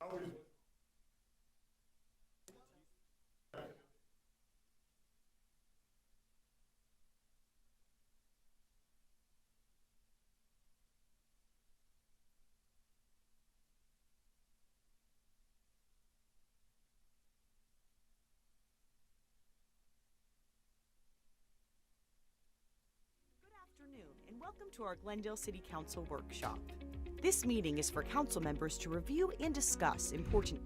Afternoon, and welcome to our Glendale City Council workshop. This meeting is for council members to review and discuss important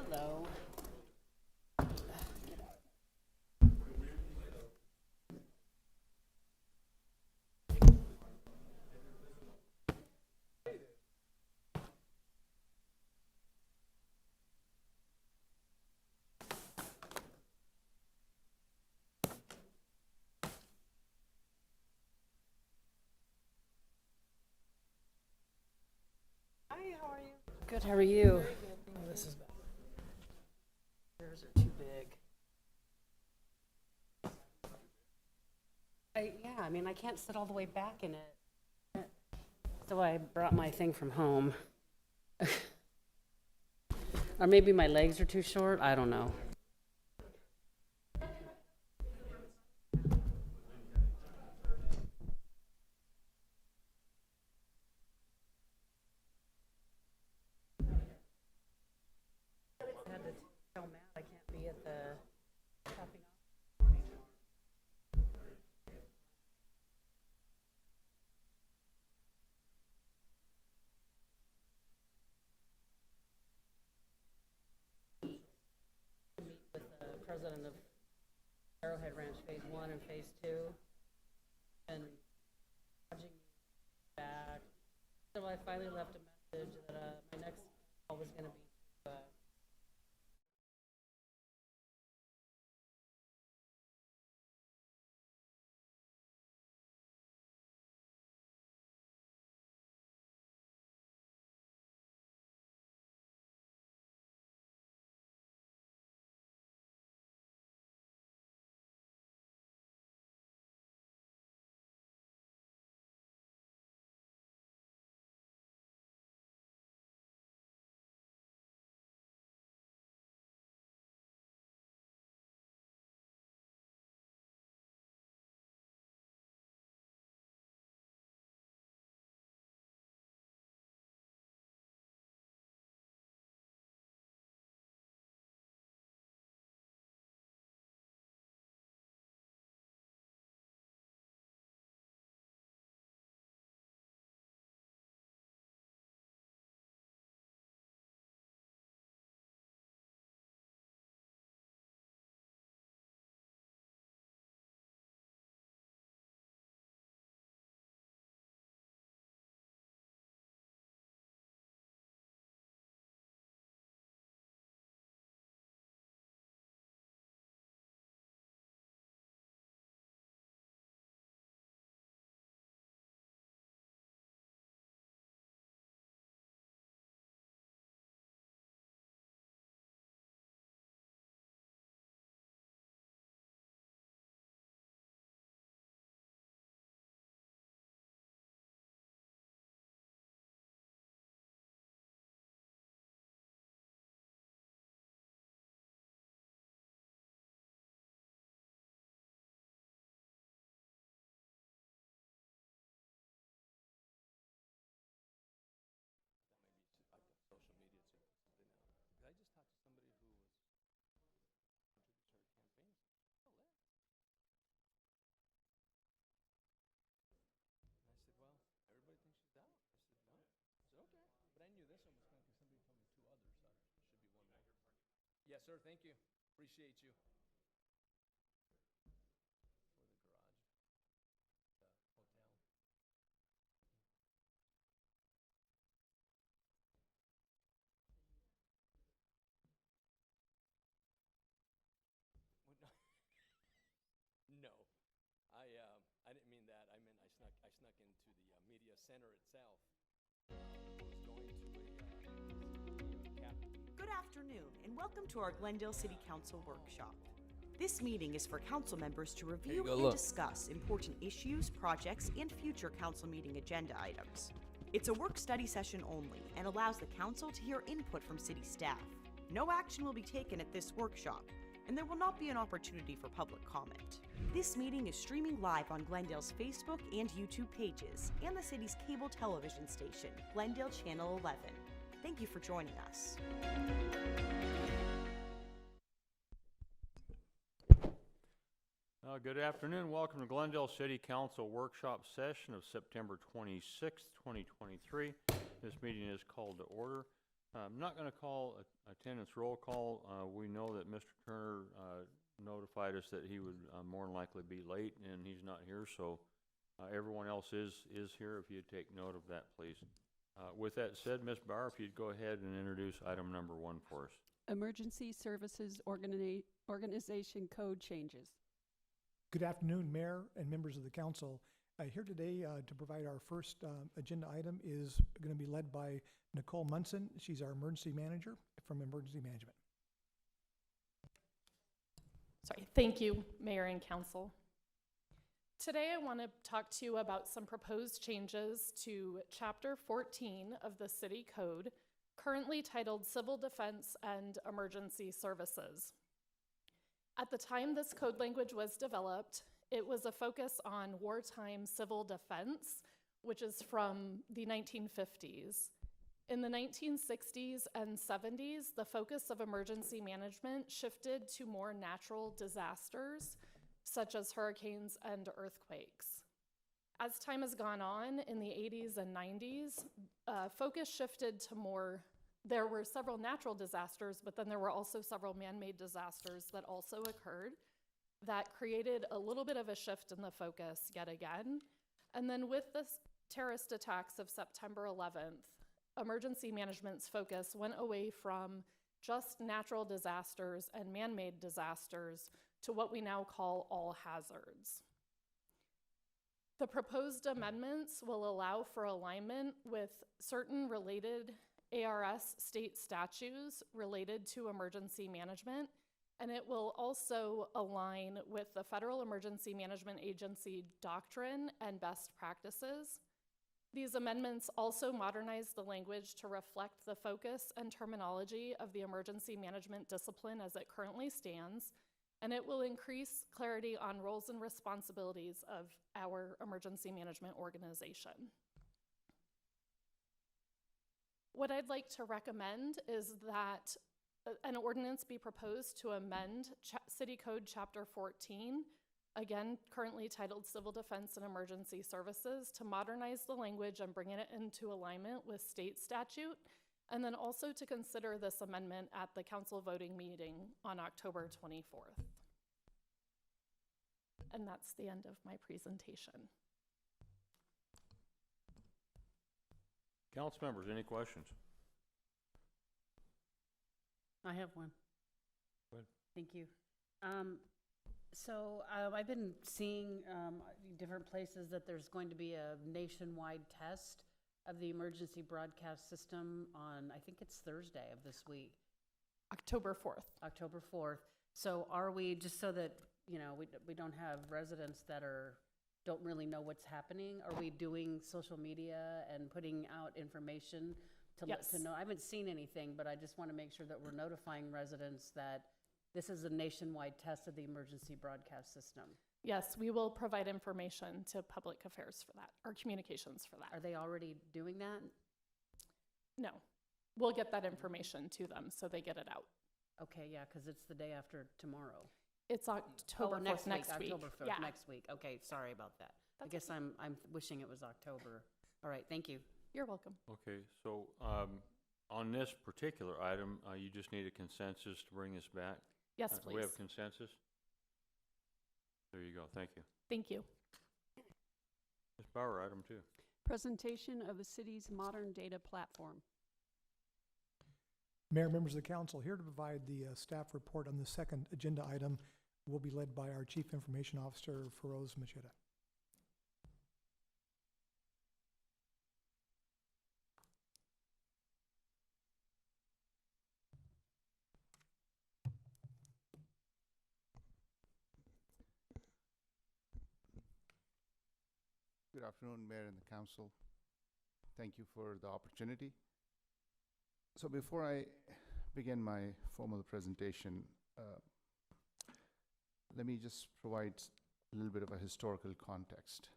Hello. Hi, how are you? Good, how are you? Oh, this is bad. Yours are too big. Yeah, I mean, I can't sit all the way back in it. So I brought my thing from home. Or maybe my legs are too short. I don't know. I had to tell Matt I can't be at the shopping. To meet with the president of Arrowhead Ranch Phase 1 and Phase 2. And lodging back. So I finally left a message that my next call was going to be Yes, sir, thank you. Appreciate you. No, I didn't mean that. I meant I snuck into the media center itself. Was going to a cap. Good afternoon, and welcome to our Glendale City Council workshop. This meeting is for council members to review go, and look. discuss important issues, projects, and future council meeting agenda items. It's a work-study session only and allows the council to hear input from city staff. No action will be taken at this workshop, and there will not be an opportunity for public comment. This meeting is streaming live on Glendale's Facebook and YouTube pages and the city's cable television station, Glendale Channel 11. Thank you for joining us. Good afternoon. Welcome to Glendale City Council Workshop Session of September 26th, 2023. This meeting is called to order. I'm not going to call attendance roll call. We know that Mr. Turner notified us that he would more than likely be late, and he's not here, so everyone else is here. If you'd take note of that, please. With that said, Ms. Bauer, if you'd go ahead and introduce item number 1 for us. Emergency Services Organization Code changes. Good afternoon, Mayor and members of the council. Here today to provide our first agenda item is going to be led by Nicole Munson. She's our emergency manager from Emergency Management. Sorry, thank you, Mayor and Council. Today I want to talk to you about some proposed changes to Chapter 14 of the City Code, currently titled Civil Defense and Emergency Services. At the time this code language was developed, it was a focus on wartime civil defense, which is from the 1950s. In the 1960s and 70s, the focus of emergency management shifted to more natural disasters, such as hurricanes and earthquakes. As time has gone on in the 80s and 90s, focus shifted to more. There were several natural disasters, but then there were also several man-made disasters that also occurred that created a little bit of a shift in the focus yet again. And then with the terrorist attacks of September 11th, emergency management's focus went away from just natural disasters and man-made disasters to what we now call all hazards. The proposed amendments will allow for alignment with certain related ARS state statutes related to emergency management, and it will also align with the Federal Emergency Management Agency doctrine and best practices. These amendments also modernize the language to reflect the focus and terminology of the emergency management discipline as it currently stands, and it will increase clarity on roles and responsibilities of our emergency management organization. What I'd like to recommend is that an ordinance be proposed to amend City Code Chapter 14, again, currently titled Civil Defense and Emergency Services, to modernize the language and bring it into alignment with state statute, and then also to consider this amendment at the council voting meeting on October 24th. And that's the end of my presentation. Council members, any questions? I have one. Go ahead. Thank you. I've been seeing different places that there's going to be a nationwide test of the emergency broadcast system on, I think it's Thursday of this week. October 4th. October 4th. So are we, just so that, you know, we don't have residents that don't really know what's happening, are we doing social media and putting out information to Yes. to know? I haven't seen anything, but I just want to make sure that we're notifying residents that this is a nationwide test of the emergency broadcast system. Yes, we will provide information to public affairs for that, or communications for that. Are they already doing that? No, we'll get that information to them so they get it out. Okay, yeah, because it's the day after tomorrow. It's October 4th, next week. October 4th, Yeah, next week. Okay, sorry about that. That's I guess I'm wishing it was October. All right, thank you. you're welcome. Okay, so On this particular item, you just need a consensus to bring this back? Yes, Do we please. have consensus? There you go, thank you. Thank you. Ms. Bauer, item 2. Presentation of the city's modern data platform. Mayor, members of the council, here to provide the staff report on the second agenda item will be led by our Chief Information Officer, Feroz Machida. Good afternoon, Mayor and the Council. Thank you for the opportunity. So before I begin my formal presentation, let me just provide a little bit of a historical context.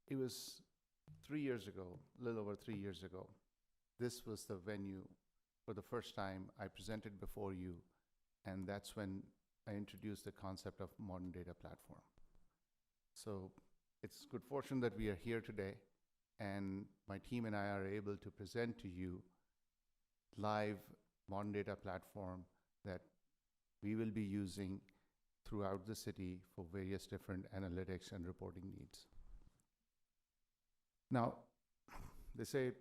It was 3 years ago, a little over 3 years ago, this was the venue for the first time I presented before you, and that's when I introduced the concept of modern data platform. So it's good fortune that we are here today, and my team and I are able to present to you live modern data platform that we will be using throughout the city for various different analytics and reporting needs. Now, they say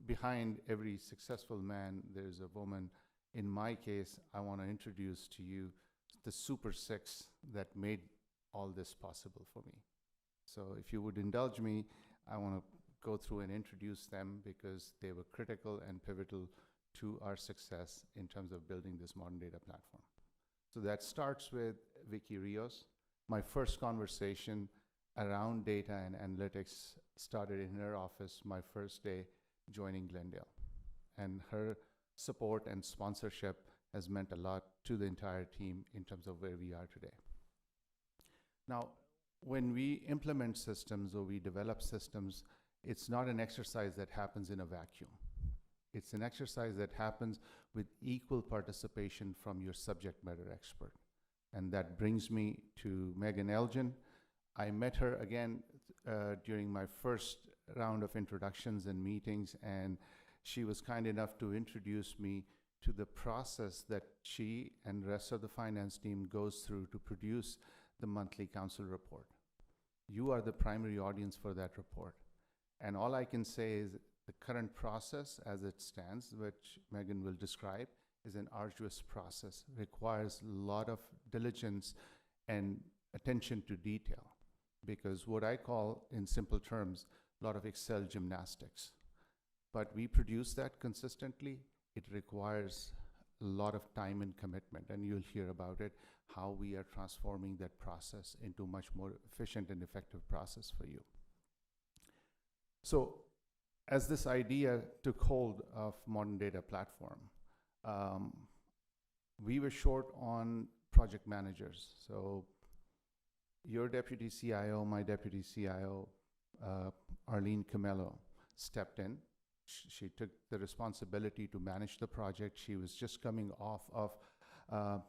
behind every successful man, there's a woman. In my case, I want to introduce to you the Super Six that made all this possible for me. So if you would indulge me, I want to go through and introduce them because they were critical and pivotal to our success in terms of building this modern data platform. So that starts with Vicky Rios. My first conversation around data and analytics started in her office my first day joining Glendale. And her support and sponsorship has meant a lot to the entire team in terms of where we are today. Now, when we implement systems or we develop systems, it's not an exercise that happens in a vacuum. It's an exercise that happens with equal participation from your subject matter expert. And that brings me to Megan Elgin. I met her again during my first round of introductions and meetings, and she was kind enough to introduce me to the process that she and the rest of the finance team goes through to produce the monthly council report. You are the primary audience for that report. And all I can say is the current process as it stands, which Megan will describe, is an arduous process, requires a lot of diligence and attention to detail, because what I call, in simple terms, a lot of Excel gymnastics. But we produce that consistently. It requires a lot of time and commitment, and you'll hear about it, how we are transforming that process into a much more efficient and effective process for you. So as this idea took hold of modern data platform, we were short on project managers. So your deputy CIO, my deputy CIO, Arlene Camello, stepped in. She took the responsibility to manage the project. She was just coming off of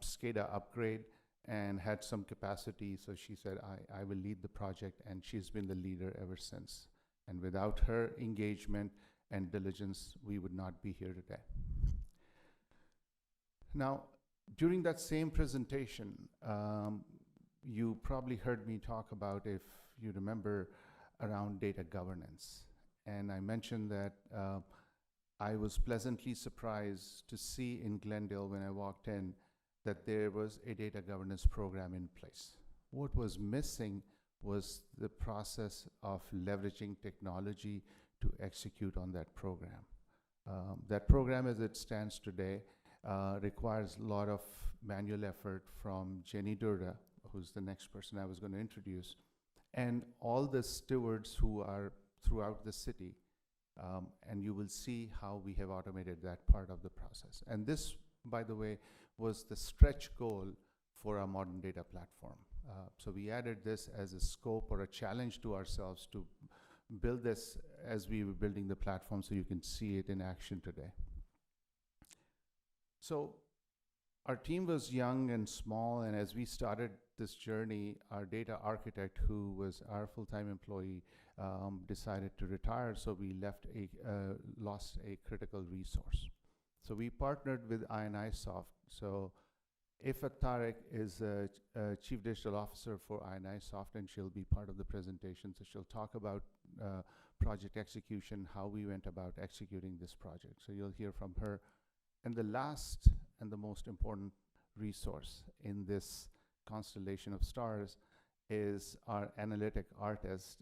SCADA upgrade and had some capacity, so she said, I will lead the project, and she's been the leader ever since. And without her engagement and diligence, we would not be here today. Now, during that same presentation, you probably heard me talk about, if you remember, around data governance. And I mentioned that I was pleasantly surprised to see in Glendale when I walked in that there was a data governance program in place. What was missing was the process of leveraging technology to execute on that program. That program as it stands today requires a lot of manual effort from Jenny Durda, who's the next person I was going to introduce, and all the stewards who are throughout the city. And you will see how we have automated that part of the process. And this, by the way, was the stretch goal for our modern data platform. So we added this as a scope or a challenge to ourselves to build this as we were building the platform, so you can see it in action today. So Our team was young and small, and as we started this journey, our data architect, who was our full-time employee, decided to retire, so we lost a critical resource. So we partnered with INISoft. So Ifat Tariq is a Chief Digital Officer for INISoft, and she'll be part of the presentation. So she'll talk about project execution, how we went about executing this project. So you'll hear from her. And the last and the most important resource in this constellation of stars is our analytic artist,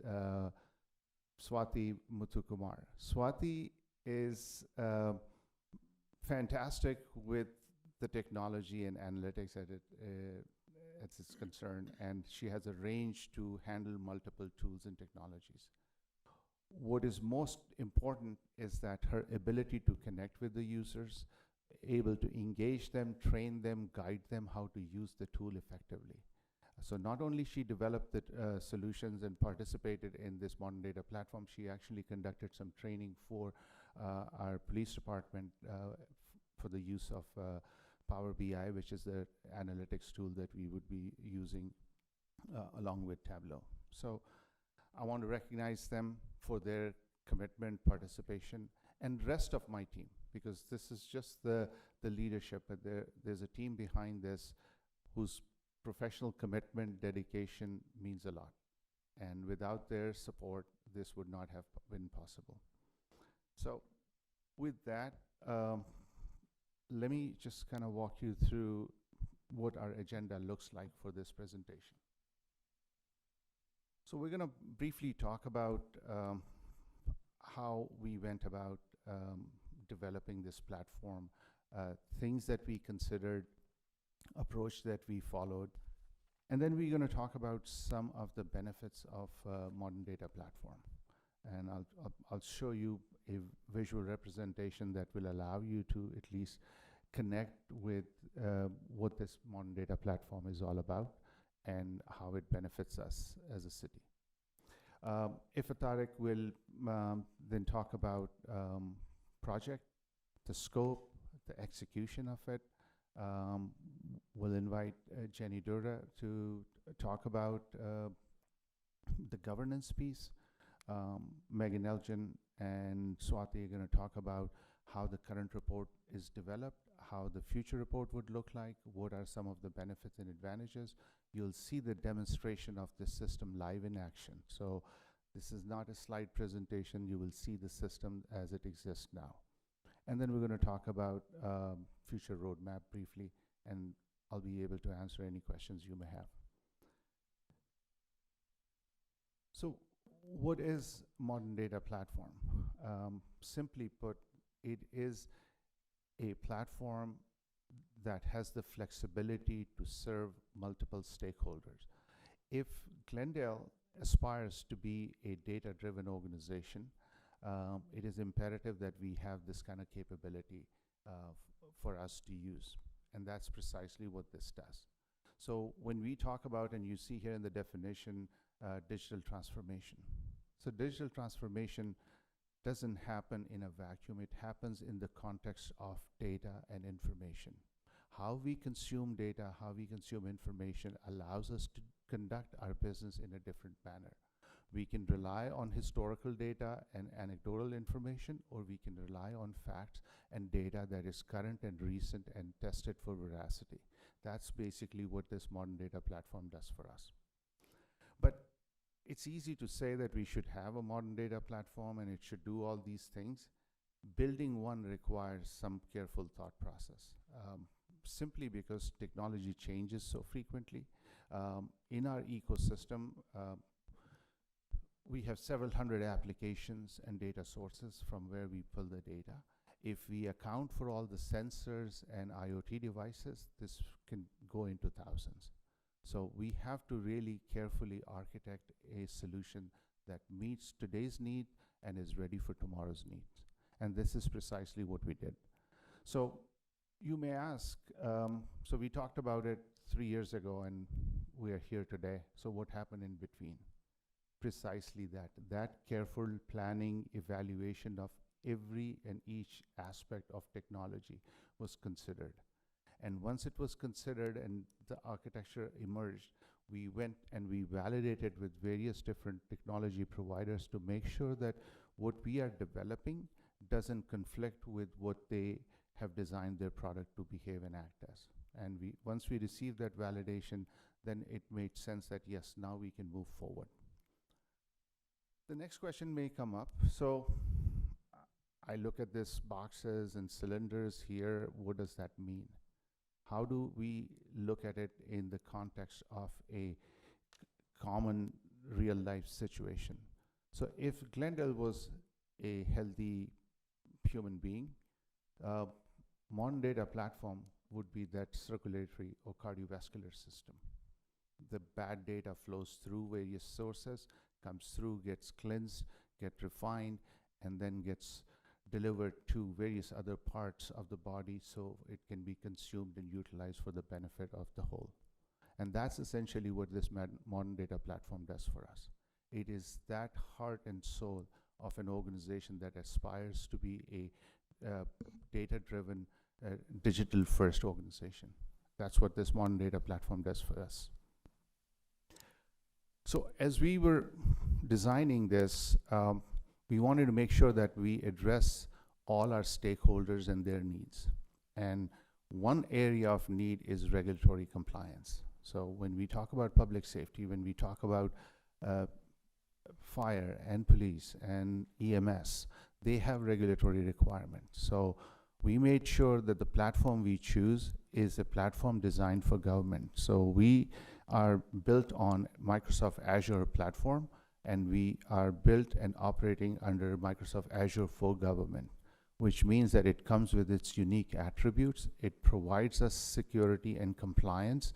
Swati Muthukumar. Swati is fantastic with the technology and analytics as it's concerned, and she has a range to handle multiple tools and technologies. What is most important is that her ability to connect with the users, able to engage them, train them, guide them how to use the tool effectively. So not only she developed the solutions and participated in this modern data platform, she actually conducted some training for our police department for the use of Power BI, which is the analytics tool that we would be using along with Tableau. So I want to recognize them for their commitment, participation, and rest of my team, because this is just the leadership, but there's a team behind this whose professional commitment, dedication means a lot. And without their support, this would not have been possible. So with that, let me just kind of walk you through what our agenda looks like for this presentation. So we're going to briefly talk about how we went about developing this platform, things that we considered, approach that we followed, and then we're going to talk about some of the benefits of modern data platform. And I'll show you a visual representation that will allow you to at least connect with what this modern data platform is all about and how it benefits us as a city. Ifat Tariq will then talk about project, the scope, the execution of it. We'll invite Jenny Dura to talk about the governance piece. Megan Elgin and Swati are going to talk about how the current report is developed, how the future report would look like, what are some of the benefits and advantages. You'll see the demonstration of this system live in action. So this is not a slide presentation. You will see the system as it exists now. And then we're going to talk about future roadmap briefly, and I'll be able to answer any questions you may have. So what is modern data platform? Simply put, it is a platform that has the flexibility to serve multiple stakeholders. If Glendale aspires to be a data-driven organization, it is imperative that we have this kind of capability for us to use. And that's precisely what this does. So when we talk about, and you see here in the definition, digital transformation. So digital transformation doesn't happen in a vacuum. It happens in the context of data and information. How we consume data, how we consume information allows us to conduct our business in a different manner. We can rely on historical data and anecdotal information, or we can rely on facts and data that is current and recent and tested for veracity. That's basically what this modern data platform does for us. But it's easy to say that we should have a modern data platform and it should do all these things. Building one requires some careful thought process, simply because technology changes so frequently. In our ecosystem, we have several hundred applications and data sources from where we pull the data. If we account for all the sensors and IoT devices, this can go into thousands. So we have to really carefully architect a solution that meets today's need and is ready for tomorrow's needs. And this is precisely what we did. So you may ask, so we talked about it 3 years ago and we are here today. So what happened in between? Precisely that careful planning, evaluation of every and each aspect of technology was considered. And once it was considered and the architecture emerged, we went and we validated with various different technology providers to make sure that what we are developing doesn't conflict with what they have designed their product to behave and act as. And once we received that validation, then it made sense that yes, now we can move forward. The next question may come up. So I look at this boxes and cylinders here. What does that mean? How do we look at it in the context of a common real life situation? So if Glendale was a healthy human being, modern data platform would be that circulatory or cardiovascular system. The bad data flows through various sources, comes through, gets cleansed, gets refined, and then gets delivered to various other parts of the body so it can be consumed and utilized for the benefit of the whole. And that's essentially what this modern data platform does for us. It is that heart and soul of an organization that aspires to be a data-driven, digital-first organization. That's what this modern data platform does for us. So as we were designing this, we wanted to make sure that we address all our stakeholders and their needs. And one area of need is regulatory compliance. So when we talk about public safety, when we talk about fire and police and EMS, they have regulatory requirements. So we made sure that the platform we choose is a platform designed for government. So we are built on Microsoft Azure platform, and we are built and operating under Microsoft Azure for Government, which means that it comes with its unique attributes. It provides us security and compliance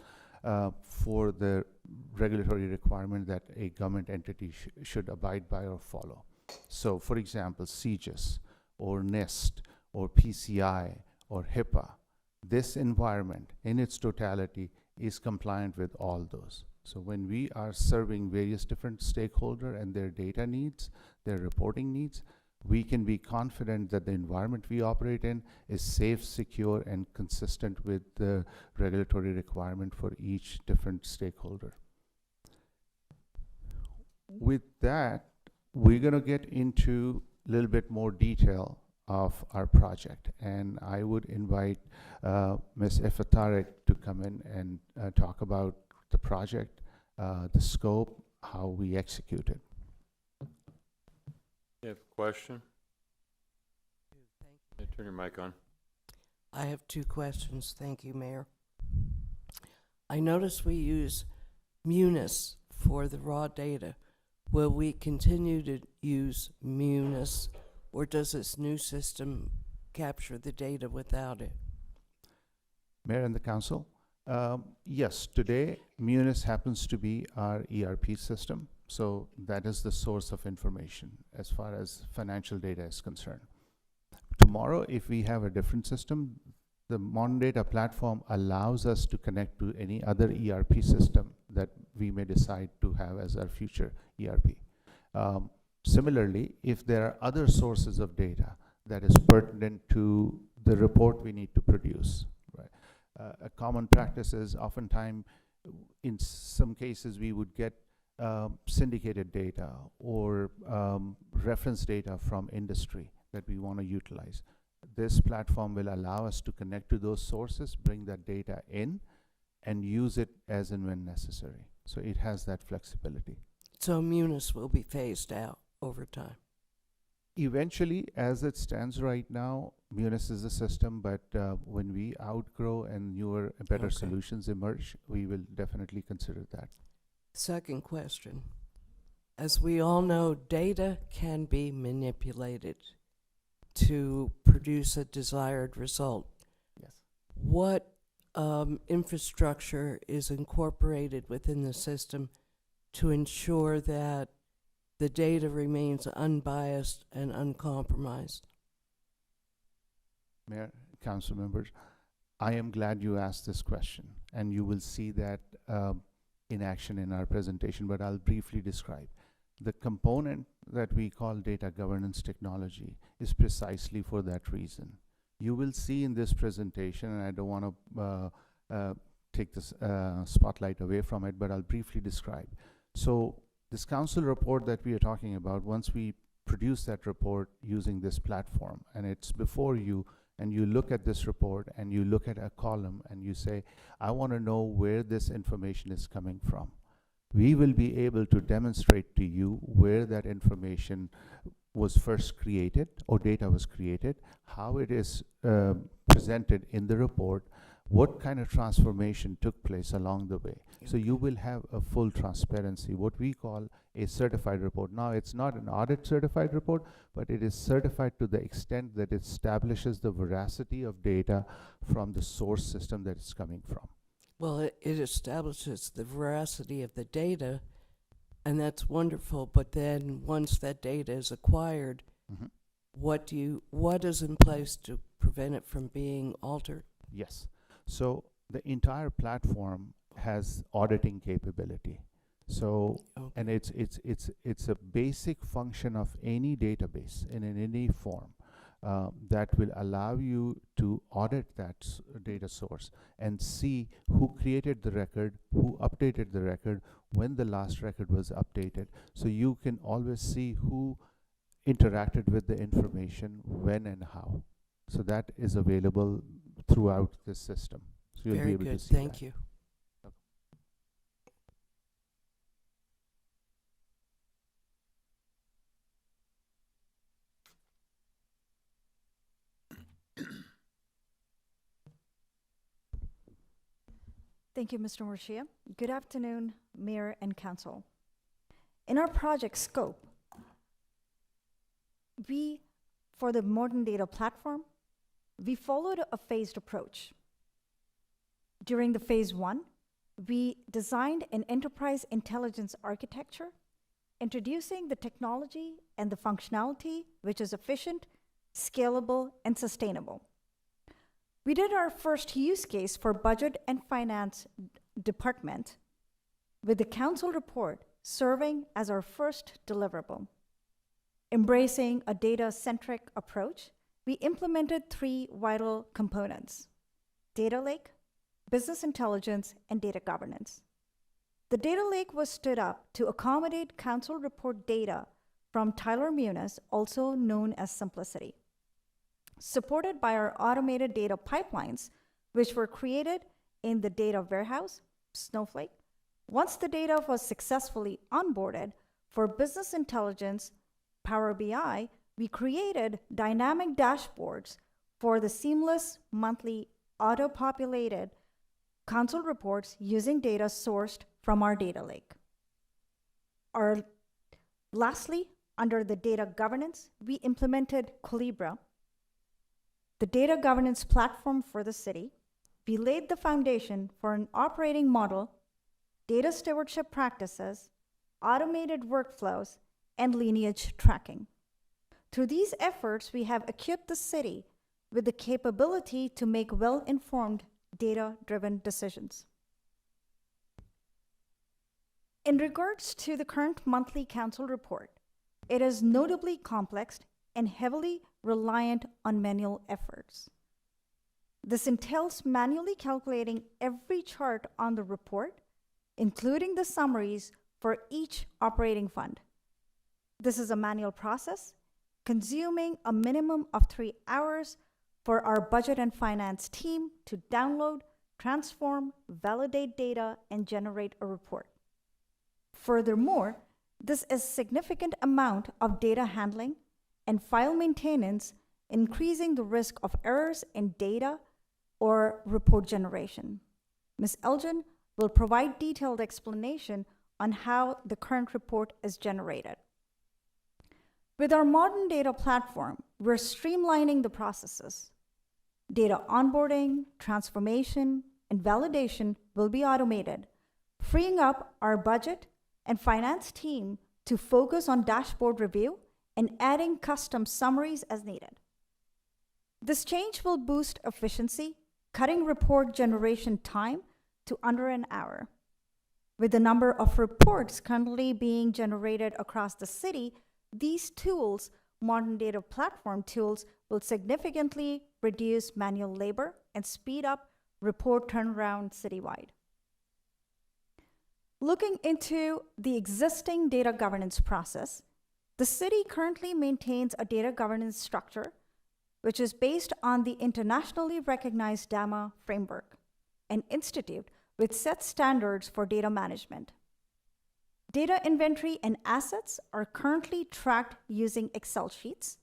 for the regulatory requirement that a government entity should abide by or follow. So for example, CJIS or NIST or PCI or HIPAA, this environment in its totality is compliant with all those. So when we are serving various different stakeholders and their data needs, their reporting needs, we can be confident that the environment we operate in is safe, secure, and consistent with the regulatory requirement for each different stakeholder. With that, we're going to get into a little bit more detail of our project, and I would invite Ms. Ifa Tariq to come in and talk about the project, the scope, how we execute it. You have a question? Yeah, turn your mic on. I have two questions. Thank you, Mayor. I notice we use Munis for the raw data. Will we continue to use Munis, or does this new system capture the data without it? Mayor and the Council, yes, today Munis happens to be our ERP system. So that is the source of information as far as financial data is concerned. Tomorrow, if we have a different system, the modern data platform allows us to connect to any other ERP system that we may decide to have as our future ERP. Similarly, if there are other sources of data that is pertinent to the report we need to produce, right? A common practice is oftentimes, in some cases, we would get syndicated data or reference data from industry that we want to utilize. This platform will allow us to connect to those sources, bring that data in, and use it as and when necessary. So it has that flexibility. So Munis will be phased out over time? Eventually, as it stands right now, Munis is the system, but when we outgrow and newer, better solutions emerge, we will definitely consider that. Second question. As we all know, data can be manipulated to produce a desired result. Yes. What infrastructure is incorporated within the system to ensure that the data remains unbiased and uncompromised? Mayor, council members, I am glad you asked this question, and you will see that in action in our presentation, but I'll briefly describe. The component that we call data governance technology is precisely for that reason, You will see in this presentation, and I don't want to take this spotlight away from it, but I'll briefly describe. So this council report that we are talking about, once we produce that report using this platform, and it's before you, and you look at this report and you look at a column and you say, I want to know where this information is coming from. We will be able to demonstrate to you where that information was first created or data was created, how it is presented in the report, what kind of transformation took place along the way. So you will have a full transparency, what we call a certified report. Now, it's not an audit certified report, but it is certified to the extent that it establishes the veracity of data from the source system that it's coming from. Well, it establishes the veracity of the data, and that's wonderful, but then once that data is acquired, Mhm. what is in place to prevent it from being altered? Yes. So the entire platform has auditing capability. So, Okay. and it's a basic function of any database in any form that will allow you to audit that data source and see who created the record, who updated the record, when the last record was updated. So you can always see who interacted with the information, when and how. So that is available throughout the system. So you'll be Very able to good, see thank that. you. Thank you, Mr. Murshia. Good afternoon, Mayor and Council. In our project scope, for the modern data platform, we followed a phased approach. During the phase 1, we designed an enterprise intelligence architecture, introducing the technology and the functionality which is efficient, scalable, and sustainable. We did our first use case for budget and finance department, with the council report serving as our first deliverable. Embracing a data-centric approach, we implemented 3 vital components: data lake, business intelligence, and data governance. The data lake was stood up to accommodate council report data from Tyler Munis, also known as Simplicity, supported by our automated data pipelines, which were created in the data warehouse, Snowflake. Once the data was successfully onboarded for business intelligence, Power BI, we created dynamic dashboards for the seamless monthly auto-populated council reports using data sourced from our data lake. Lastly, under the data governance, we implemented Colibra, the data governance platform for the city. We laid the foundation for an operating model, data stewardship practices, automated workflows, and lineage tracking. Through these efforts, we have equipped the city with the capability to make well-informed, data-driven decisions. In regards to the current monthly council report, it is notably complex and heavily reliant on manual efforts. This entails manually calculating every chart on the report, including the summaries for each operating fund. This is a manual process, consuming a minimum of 3 hours for our budget and finance team to download, transform, validate data, and generate a report. Furthermore, this is a significant amount of data handling and file maintenance, increasing the risk of errors in data or report generation. Ms. Elgin will provide detailed explanation on how the current report is generated. With our modern data platform, we're streamlining the processes. Data onboarding, transformation, and validation will be automated, freeing up our budget and finance team to focus on dashboard review and adding custom summaries as needed. This change will boost efficiency, cutting report generation time to under an hour. With the number of reports currently being generated across the city, these tools, modern data platform tools, will significantly reduce manual labor and speed up report turnaround citywide. Looking into the existing data governance process, the city currently maintains a data governance structure which is based on the internationally recognized DAMA framework, an institute which sets standards for data management. Data inventory and assets are currently tracked using Excel sheets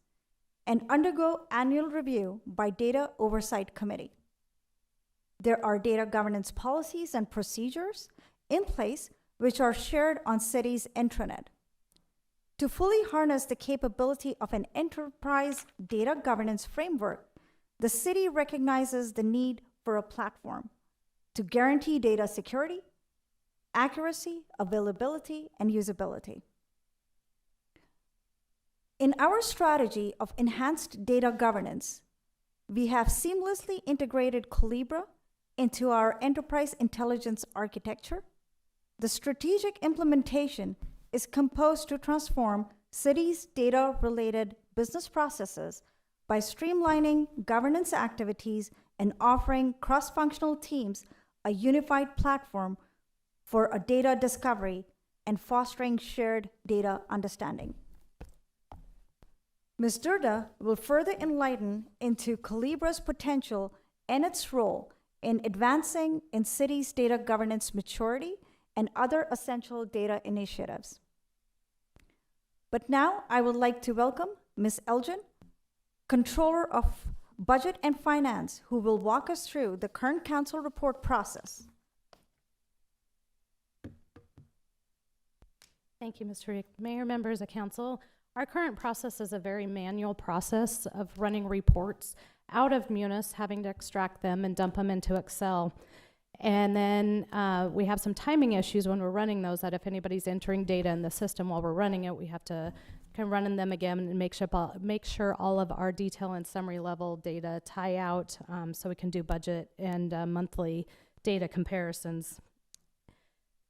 and undergo annual review by Data Oversight Committee. There are data governance policies and procedures in place which are shared on city's intranet. To fully harness the capability of an enterprise data governance framework, the city recognizes the need for a platform to guarantee data security, accuracy, availability, and usability. In our strategy of enhanced data governance, we have seamlessly integrated Colibra into our enterprise intelligence architecture. The strategic implementation is composed to transform cities' data-related business processes by streamlining governance activities and offering cross-functional teams a unified platform for a data discovery and fostering shared data understanding. Ms. Durda will further enlighten into Colibra's potential and its role in advancing in cities' data governance maturity and other essential data initiatives. But now I would like to welcome Ms. Elgin, Controller of Budget and Finance, who will walk us through the current council report process. Thank you, Mr. Rick. Mayor, members of council, our current process is a very manual process of running reports out of Munis, having to extract them and dump them into Excel. And then we have some timing issues when we're running those, that if anybody's entering data in the system while we're running it, we have to kind of run them again and make sure all of our detail and summary level data tie out so we can do budget and monthly data comparisons.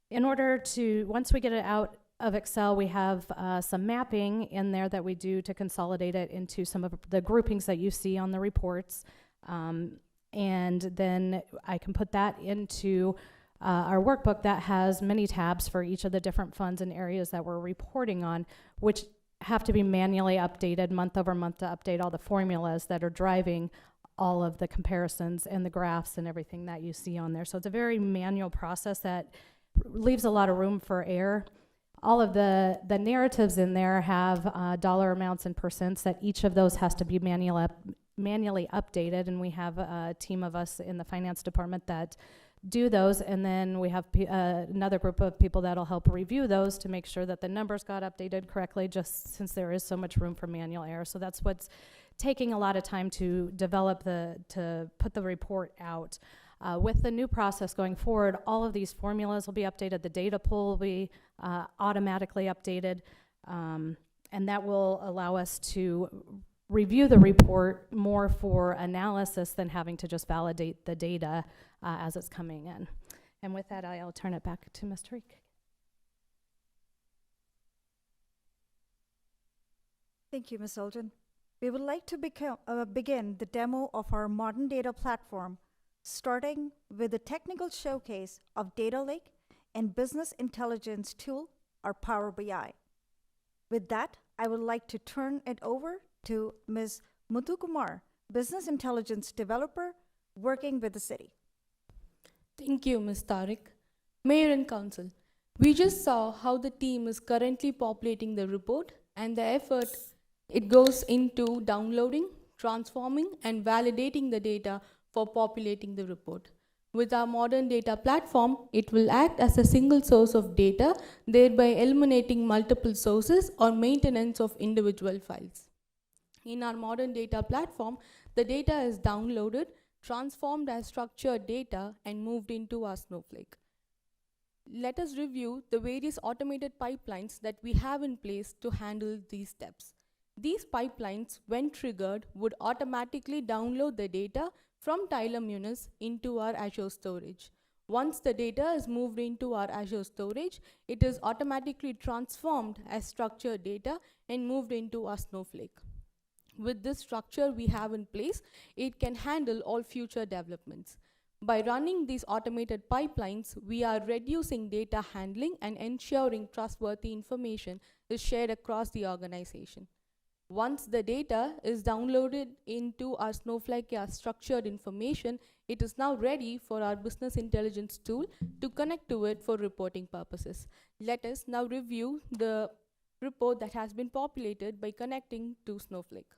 In order to, once we get it out of Excel, we have some mapping in there that we do to consolidate it into some of the groupings that you see on the reports. And then I can put that into our workbook that has many tabs for each of the different funds and areas that we're reporting on, which have to be manually updated month over month to update all the formulas that are driving all of the comparisons and the graphs and everything that you see on there. So it's a very manual process that leaves a lot of room for error. All of the narratives in there have dollar amounts and percents that each of those has to be manually updated, and we have a team of us in the finance department that do those, and then we have another group of people that'll help review those to make sure that the numbers got updated correctly, just since there is so much room for manual error. So that's what's taking a lot of time to develop to put the report out. With the new process going forward, all of these formulas will be updated, the data pool will be automatically updated, and that will allow us to review the report more for analysis than having to just validate the data as it's coming in. And with that, I'll turn it back to Mr. Reek. Thank you, Ms. Elgin. We would like to begin the demo of our modern data platform, starting with a technical showcase of Data Lake and business intelligence tool, our Power BI. With that, I would like to turn it over to Ms. Muthukumar, business intelligence developer working with the city. Thank you, Ms. Tariq. Mayor and Council, we just saw how the team is currently populating the report and the effort it goes into downloading, transforming, and validating the data for populating the report. With our modern data platform, it will act as a single source of data, thereby eliminating multiple sources or maintenance of individual files. In our modern data platform, the data is downloaded, transformed as structured data, and moved into our Snowflake. Let us review the various automated pipelines that we have in place to handle these steps. These pipelines, when triggered, would automatically download the data from Tyler Munis into our Azure storage. Once the data is moved into our Azure storage, it is automatically transformed as structured data and moved into our Snowflake. With this structure we have in place, it can handle all future developments. By running these automated pipelines, we are reducing data handling and ensuring trustworthy information is shared across the organization. Once the data is downloaded into our Snowflake structured information, it is now ready for our business intelligence tool to connect to it for reporting purposes. Let us now review the report that has been populated by connecting to Snowflake.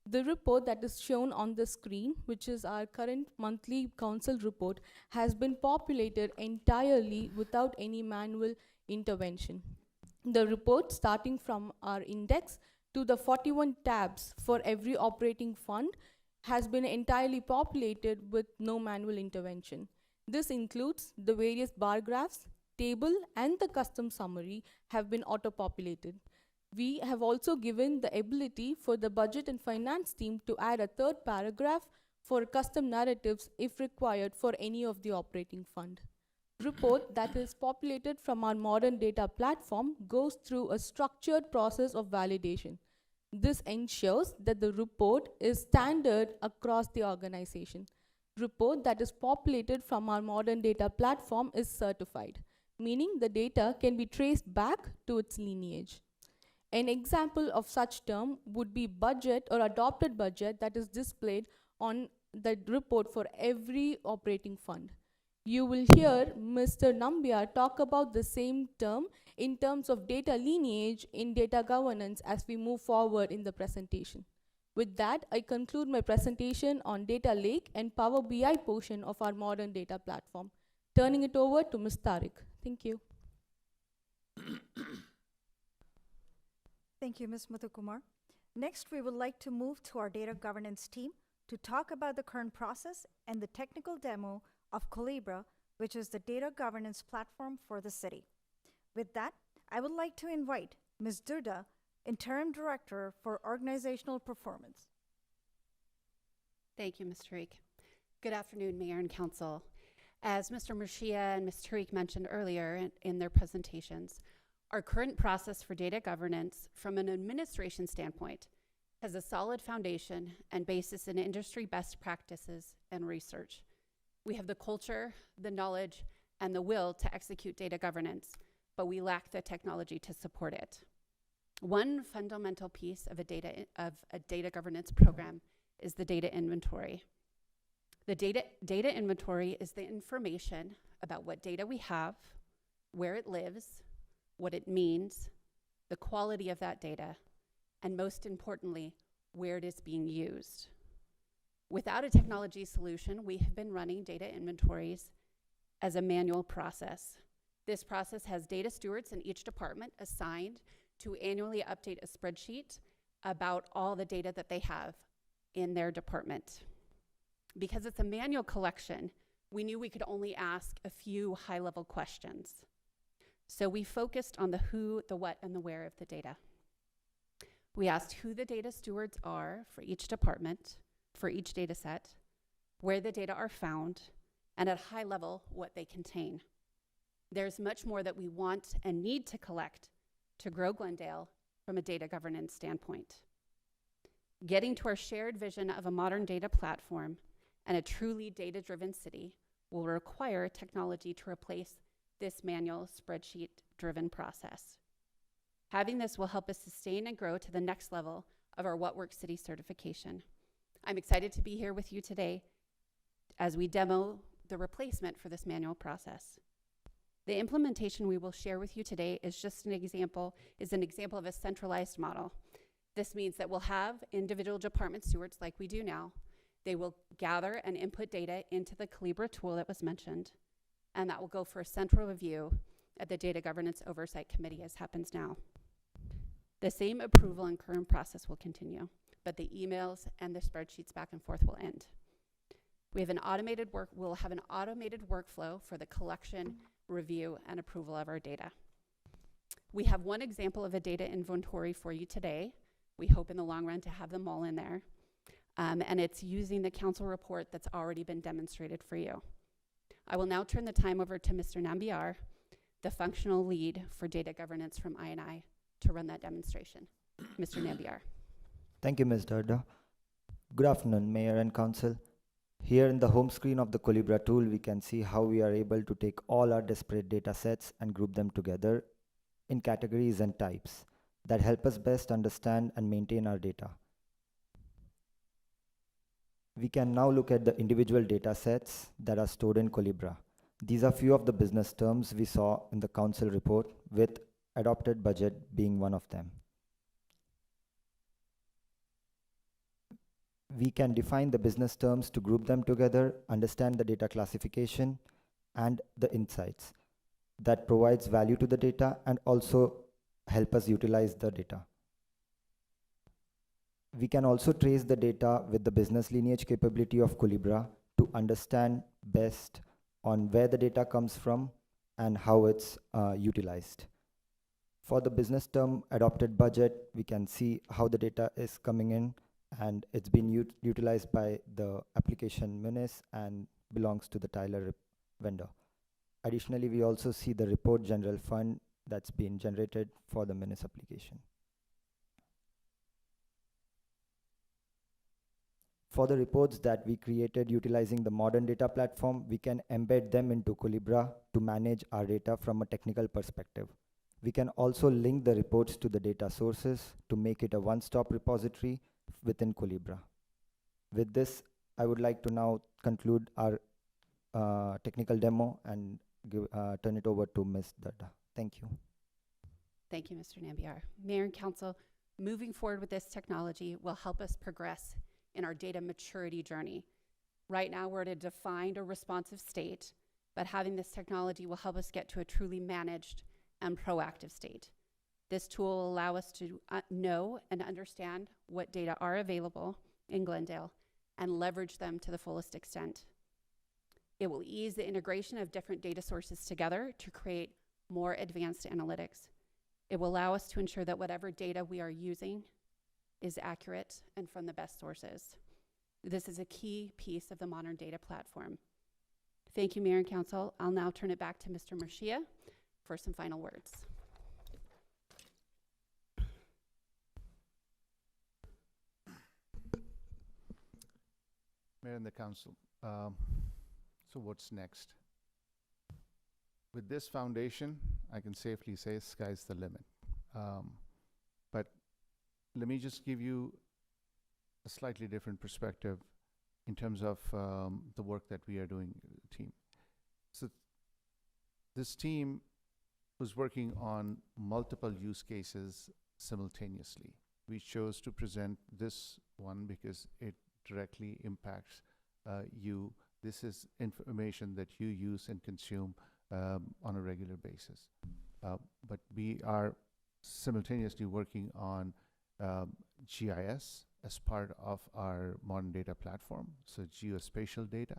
The report that is shown on the screen, which is our current monthly council report, has been populated entirely without any manual intervention. The report, starting from our index to the 41 tabs for every operating fund, has been entirely populated with no manual intervention. This includes the various bar graphs, table, and the custom summary have been auto-populated. We have also given the ability for the budget and finance team to add a third paragraph for custom narratives if required for any of the operating fund. Report that is populated from our modern data platform goes through a structured process of validation. This ensures that the report is standard across the organization. Report that is populated from our modern data platform is certified, meaning the data can be traced back to its lineage. An example of such term would be budget or adopted budget that is displayed on the report for every operating fund. You will hear Mr. Nambiar talk about the same term in terms of data lineage in data governance as we move forward in the presentation. With that, I conclude my presentation on Data Lake and Power BI portion of our modern data platform. Turning it over to Ms. Tariq. Thank you. Thank you, Ms. Muthukumar. Next, we would like to move to our data governance team to talk about the current process and the technical demo of Colibra, which is the data governance platform for the city. With that, I would like to invite Ms. Durda, Interim Director for Organizational Performance. Thank you, Ms. Tariq. Good afternoon, Mayor and Council. As Mr. Murshia and Ms. Tariq mentioned earlier in their presentations, our current process for data governance from an administration standpoint has a solid foundation and basis in industry best practices and research. We have the culture, the knowledge, and the will to execute data governance, but we lack the technology to support it. One fundamental piece of a data governance program is the data inventory. The data inventory is the information about what data we have, where it lives, what it means, the quality of that data, and most importantly, where it is being used. Without a technology solution, we have been running data inventories as a manual process. This process has data stewards in each department assigned to annually update a spreadsheet about all the data that they have in their department. Because it's a manual collection, we knew we could only ask a few high-level questions. So we focused on the who, the what, and the where of the data. We asked who the data stewards are for each department, for each data set, where the data are found, and at high level, what they contain. There's much more that we want and need to collect to grow Glendale from a data governance standpoint. Getting to our shared vision of a modern data platform and a truly data-driven city will require technology to replace this manual spreadsheet-driven process. Having this will help us sustain and grow to the next level of our What Works City certification. I'm excited to be here with you today as we demo the replacement for this manual process. The implementation we will share with you today is an example of a centralized model. This means that we'll have individual department stewards like we do now. They will gather and input data into the Colibra tool that was mentioned, and that will go for a central review at the Data Governance Oversight Committee as happens now. The same approval and current process will continue, but the emails and the spreadsheets back and forth will end. We'll have an automated workflow for the collection, review, and approval of our data. We have one example of a data inventory for you today. We hope in the long run to have them all in there. And it's using the council report that's already been demonstrated for you. I will now turn the time over to Mr. Nambiar, the functional lead for data governance from I&I, to run that demonstration. Mr. Nambiar. Thank you, Ms. Darda. Good afternoon, Mayor and Council. Here in the home screen of the Colibra tool, we can see how we are able to take all our disparate data sets and group them together in categories and types that help us best understand and maintain our data. We can now look at the individual data sets that are stored in Colibra. These are few of the business terms we saw in the council report, with adopted budget being one of them. We can define the business terms to group them together, understand the data classification and the insights that provides value to the data and also help us utilize the data. We can also trace the data with the business lineage capability of Colibra to understand best on where the data comes from and how it's utilized. For the business term adopted budget, we can see how the data is coming in, and it's been utilized by the application Munis and belongs to the Tyler vendor. Additionally, we also see the report general fund that's been generated for the Munis application. For the reports that we created utilizing the modern data platform, we can embed them into Colibra to manage our data from a technical perspective. We can also link the reports to the data sources to make it a one-stop repository within Colibra. With this, I would like to now conclude our technical demo and turn it over to Ms. Darda. Thank you. Thank you, Mr. Nambiar. Mayor and Council, moving forward with this technology will help us progress in our data maturity journey. Right now, we're at a defined or responsive state, but having this technology will help us get to a truly managed and proactive state. This tool will allow us to know and understand what data are available in Glendale and leverage them to the fullest extent. It will ease the integration of different data sources together to create more advanced analytics. It will allow us to ensure that whatever data we are using is accurate and from the best sources. This is a key piece of the modern data platform. Thank you, Mayor and Council. I'll now turn it back to Mr. Murcia for some final words. Mayor and the Council, so what's next? With this foundation, I can safely say sky's the limit. But let me just give you a slightly different perspective in terms of the work that we are doing, team. So this team was working on multiple use cases simultaneously. We chose to present this one because it directly impacts you. This is information that you use and consume on a regular basis. But we are simultaneously working on GIS as part of our modern data platform, so geospatial data.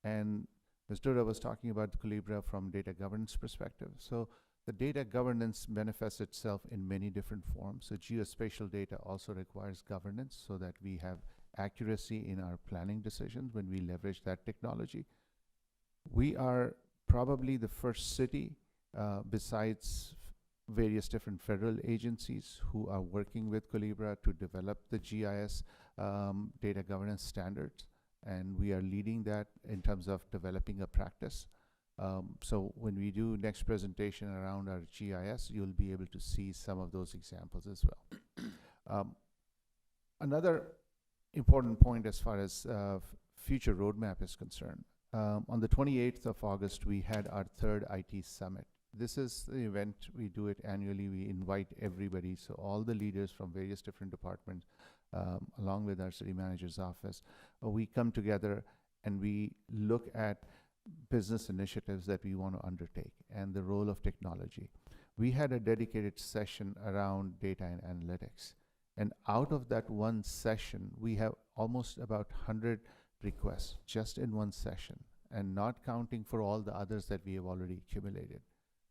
And Ms. Darda was talking about the Colibra from data governance perspective. So the data governance manifests itself in many different forms. So geospatial data also requires governance so that we have accuracy in our planning decisions when we leverage that technology. We are probably the first city, besides various different federal agencies, who are working with Colibra to develop the GIS data governance standards, and we are leading that in terms of developing a practice. So when we do next presentation around our GIS, you'll be able to see some of those examples as well. Another important point as far as future roadmap is concerned. On the 28th of August, we had our third IT summit. This is the event, we do it annually. We invite everybody, so all the leaders from various different departments, along with our city manager's office, we come together and we look at business initiatives that we want to undertake and the role of technology. We had a dedicated session around data and analytics. And out of that one session, we have almost about 100 requests just in one session, and not counting for all the others that we have already accumulated.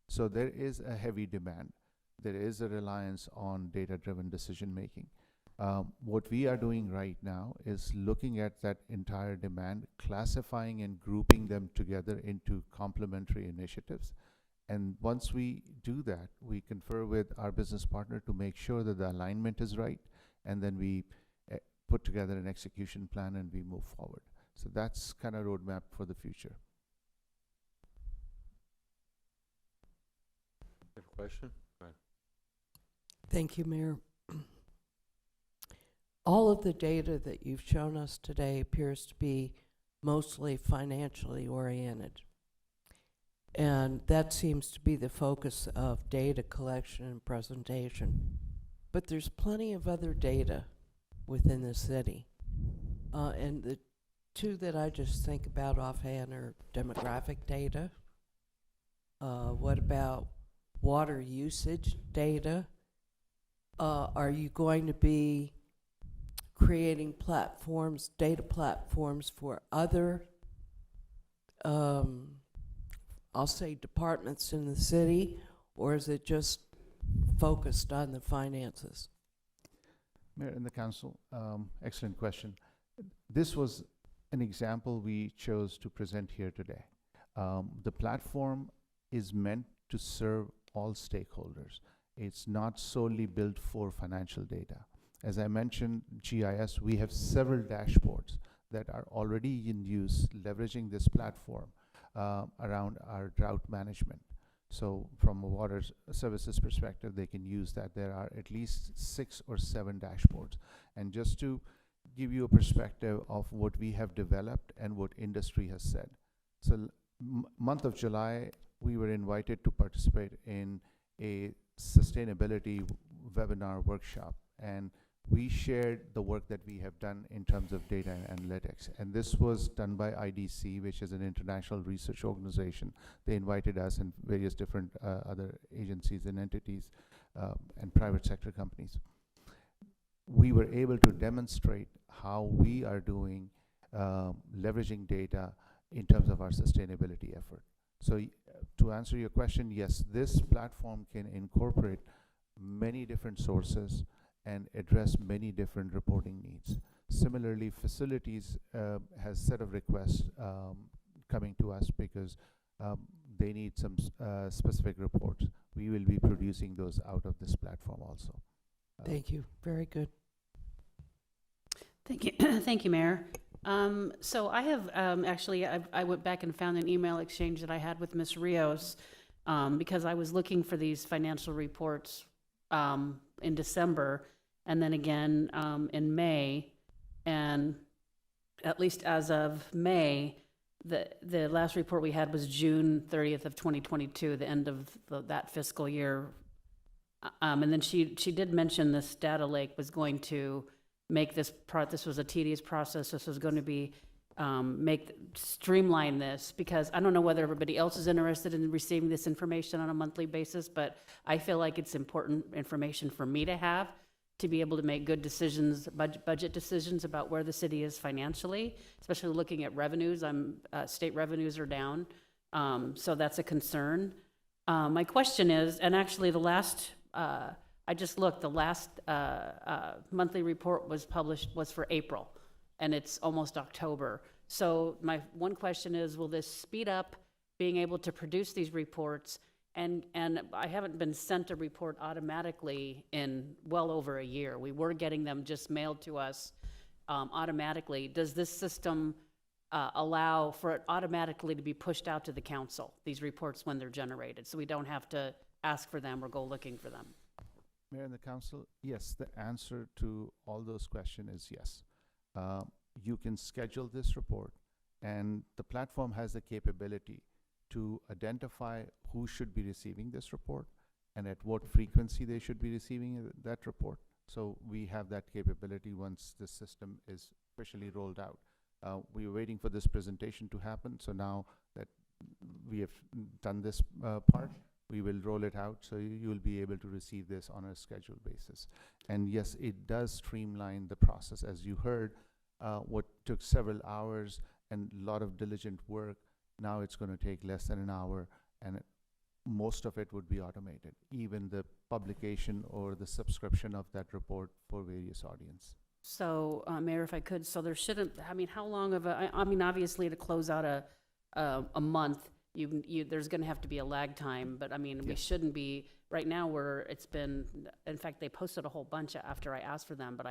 So there is a heavy demand. There is a reliance on data-driven decision-making. What we are doing right now is looking at that entire demand, classifying and grouping them together into complementary initiatives. And once we do that, we confer with our business partner to make sure that the alignment is right, and then we put together an execution plan and we move forward. So that's kind of roadmap for the future. Have a question? Go ahead. Thank you, Mayor. All of the data that you've shown us today appears to be mostly financially oriented. And that seems to be the focus of data collection and presentation. But there's plenty of other data within the city. And the two that I just think about offhand are demographic data. What about water usage data? Are you going to be creating platforms, data platforms for other, I'll say departments in the city, or is it just focused on the finances? Mayor and the council, excellent question. This was an example we chose to present here today. The platform is meant to serve all stakeholders. It's not solely built for financial data. As I mentioned, GIS, we have several dashboards that are already in use, leveraging this platform around our drought management. So from a water services perspective, they can use that. There are at least 6 or 7 dashboards. And just to give you a perspective of what we have developed and what industry has said. So month of July, we were invited to participate in a sustainability webinar workshop, and we shared the work that we have done in terms of data and analytics. And this was done by IDC, which is an international research organization. They invited us and various different other agencies and entities and private sector companies. We were able to demonstrate how we are doing leveraging data in terms of our sustainability effort. So to answer your question, yes, this platform can incorporate many different sources and address many different reporting needs. Similarly, facilities has set of requests coming to us because they need some specific reports. We will be producing those out of this platform also. Thank you. Very good. Thank you. Thank you, Mayor. So I have actually, I went back and found an email exchange that I had with Ms. Rios because I was looking for these financial reports in December and then again in May. And at least as of May, the last report we had was June 30th of 2022, the end of that fiscal year. And then she did mention this data lake was going to make this was a tedious process. This was going to be streamline this, because I don't know whether everybody else is interested in receiving this information on a monthly basis, but I feel like it's important information for me to have to be able to make good decisions, budget decisions about where the city is financially, especially looking at revenues. State revenues are down, so that's a concern. My question is, and actually the last, I just looked, the last monthly report was for April, and it's almost October. So my one question is, will this speed up being able to produce these reports? And I haven't been sent a report automatically in well over a year. We were getting them just mailed to us automatically. Does this system allow for it automatically to be pushed out to the council, these reports, when they're generated, so we don't have to ask for them or go looking for them? Mayor and the council, yes, the answer to all those questions is yes. You can schedule this report, and the platform has the capability to identify who should be receiving this report and at what frequency they should be receiving that report. So we have that capability once the system is officially rolled out. We were waiting for this presentation to happen, so now that we have done this part, we will roll it out, so you will be able to receive this on a scheduled basis. And yes, it does streamline the process. As you heard, what took several hours and a lot of diligent work, now it's going to take less than an hour, and most of it would be automated, even the publication or the subscription of that report for various audience. So, Mayor, if I could, so there shouldn't, I mean, how long of I mean, obviously to close out a month, there's going to have to be a lag time, but I mean, Yes. we shouldn't be, right now it's been, in fact, they posted a whole bunch after I asked for them, but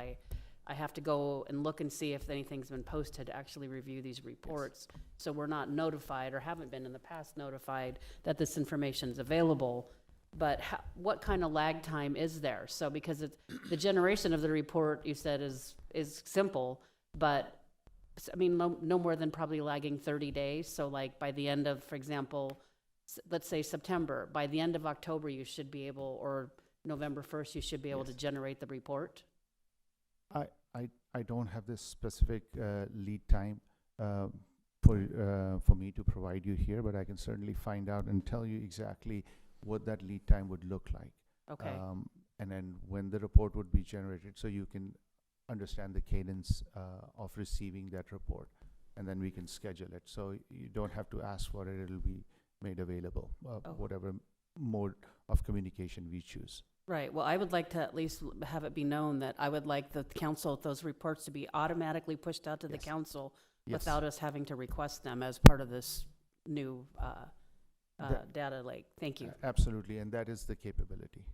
I have to go and look and see if anything's been posted to actually review these reports. So we're not notified, or haven't been in the past notified, that this information is available. But what kind of lag time is there? So because it's, the generation of the report, you said, is simple, but I mean, no more than probably lagging 30 days. So like by the end of, for example, let's say September, by the end of October, you should be able, or November 1st, you should be able to generate the report? I don't have this specific lead time for me to provide you here, but I can certainly find out and tell you exactly what that lead time would look like. Okay. And then when the report would be generated, so you can understand the cadence of receiving that report, and then we can schedule it. So you don't have to ask for it, it'll be made available, whatever mode of communication we choose. Right. Well, I would like to at least have it be known that I would like the council, those reports to be automatically pushed out to the council without us having to request them as part of this new data lake. Thank you. Absolutely, and that is the capability.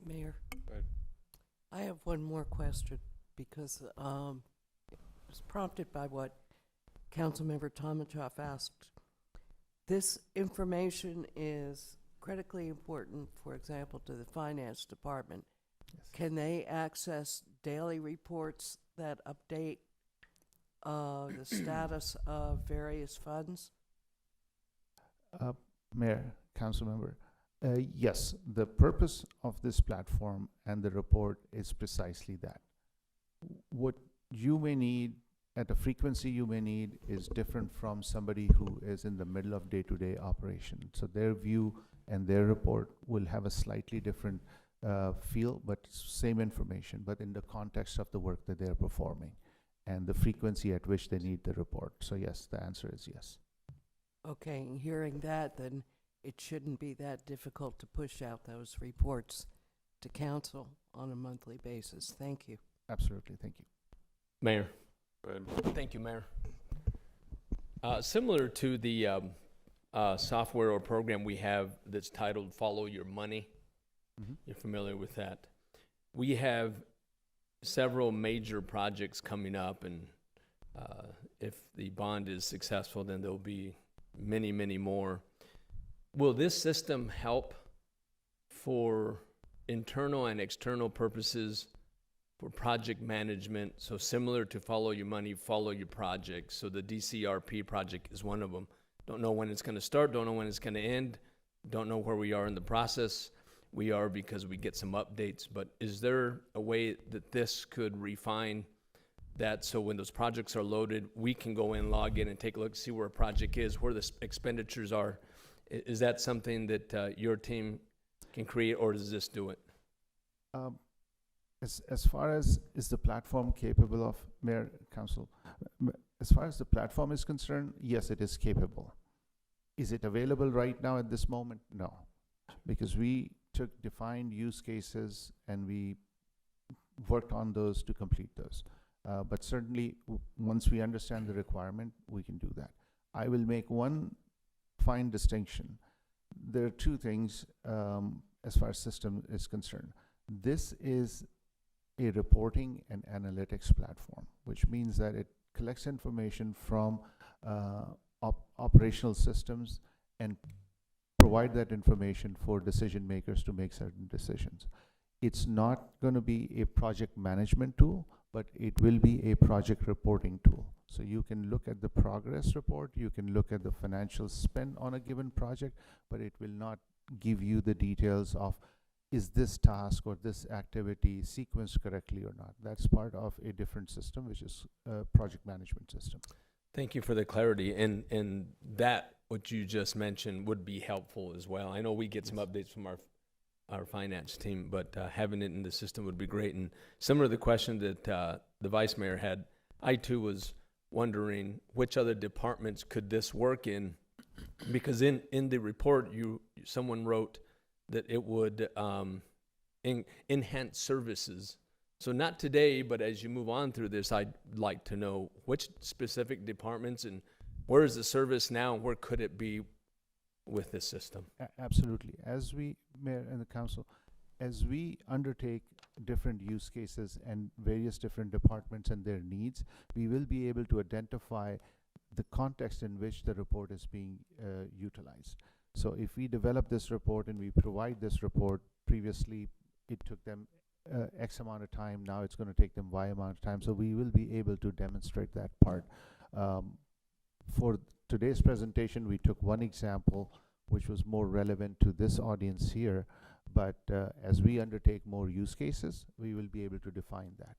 Mayor, Go ahead. I have one more question because it was prompted by what Councilmember Tomachoff asked. This information is critically important, for example, to the finance department. Yes. Can they access daily reports that update the status of various funds? Mayor, council member, yes, the purpose of this platform and the report is precisely that. What you may need at a frequency you may need is different from somebody who is in the middle of day-to-day operation. So their view and their report will have a slightly different feel, but same information, but in the context of the work that they're performing and the frequency at which they need the report. So yes, the answer is yes. Okay, and hearing that, then it shouldn't be that difficult to push out those reports to council on a monthly basis. Thank you. Absolutely, thank you. Mayor. Go ahead. Thank you, Mayor. Similar to the software or program we have that's titled Follow Your Money, you're familiar with that. We have several major projects coming up, and if the bond is successful, then there'll be many, many more. Will this system help for internal and external purposes for project management? So similar to Follow Your Money, Follow Your Project. So the DCRP project is one of them. Don't know when it's going to start, don't know when it's going to end, don't know where we are in the process. We are because we get some updates, but is there a way that this could refine that so when those projects are loaded, we can go in, log in, and take a look, see where a project is, where the expenditures are? Is that something that your team can create, or does this do it? As far as is the platform capable of, Mayor, Council, as far as the platform is concerned, yes, it is capable. Is it available right now at this moment? No, because we took defined use cases and we worked on those to complete those. But certainly, once we understand the requirement, we can do that. I will make one fine distinction. There are two things as far as system is concerned. This is a reporting and analytics platform, which means that it collects information from operational systems and provide that information for decision makers to make certain decisions. It's not going to be a project management tool, but it will be a project reporting tool. So you can look at the progress report, you can look at the financial spend on a given project, but it will not give you the details of is this task or this activity sequenced correctly or not. That's part of a different system, which is a project management system. Thank you for the clarity, and that, what you just mentioned, would be helpful as well. I know we get some updates from our finance team, but having it in the system would be great. And similar to the question that the Vice Mayor had, I too was wondering which other departments could this work in, because in the report, someone wrote that it would enhance services. So not today, but as you move on through this, I'd like to know which specific departments and where is the service now and where could it be with this system? Absolutely. As we, Mayor and the Council, as we undertake different use cases and various different departments and their needs, we will be able to identify the context in which the report is being utilized. So if we develop this report and we provide this report, previously it took them X amount of time, now it's going to take them Y amount of time. So we will be able to demonstrate that part. For today's presentation, we took one example which was more relevant to this audience here, but as we undertake more use cases, we will be able to define that.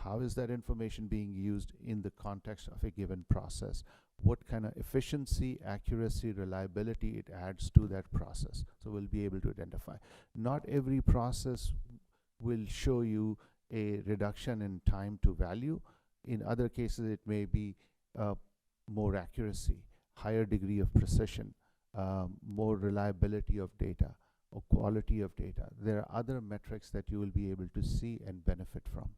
How is that information being used in the context of a given process? What kind of efficiency, accuracy, reliability it adds to that process? So we'll be able to identify. Not every process will show you a reduction in time to value. In other cases, it may be more accuracy, higher degree of precision, more reliability of data, or quality of data. There are other metrics that you will be able to see and benefit from.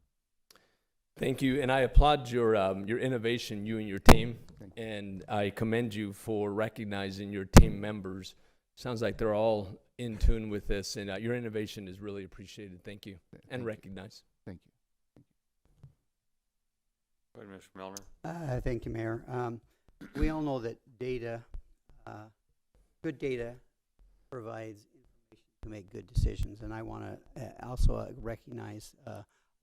Thank you, and I applaud your innovation, you and your team, and I commend you for recognizing your team members. Sounds like they're all in tune with this, and your innovation is really appreciated. Thank you, and recognized. Thank you. Go ahead, Mr. Milner. Thank you, Mayor. We all know that data, good data provides information to make good decisions, and I want to also recognize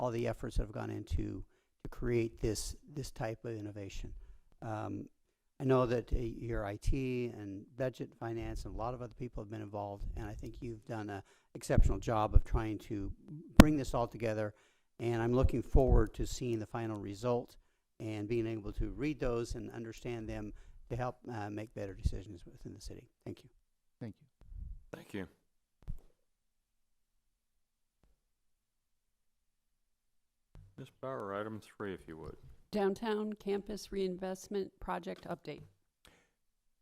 all the efforts that have gone into to create this type of innovation. I know that your IT and budget, finance, and a lot of other people have been involved, and I think you've done an exceptional job of trying to bring this all together, and I'm looking forward to seeing the final result and being able to read those and understand them to help make better decisions within the city. Thank you. Thank you. Thank you. Ms. Bauer, item 3, if you would. Downtown Campus Reinvestment Project Update.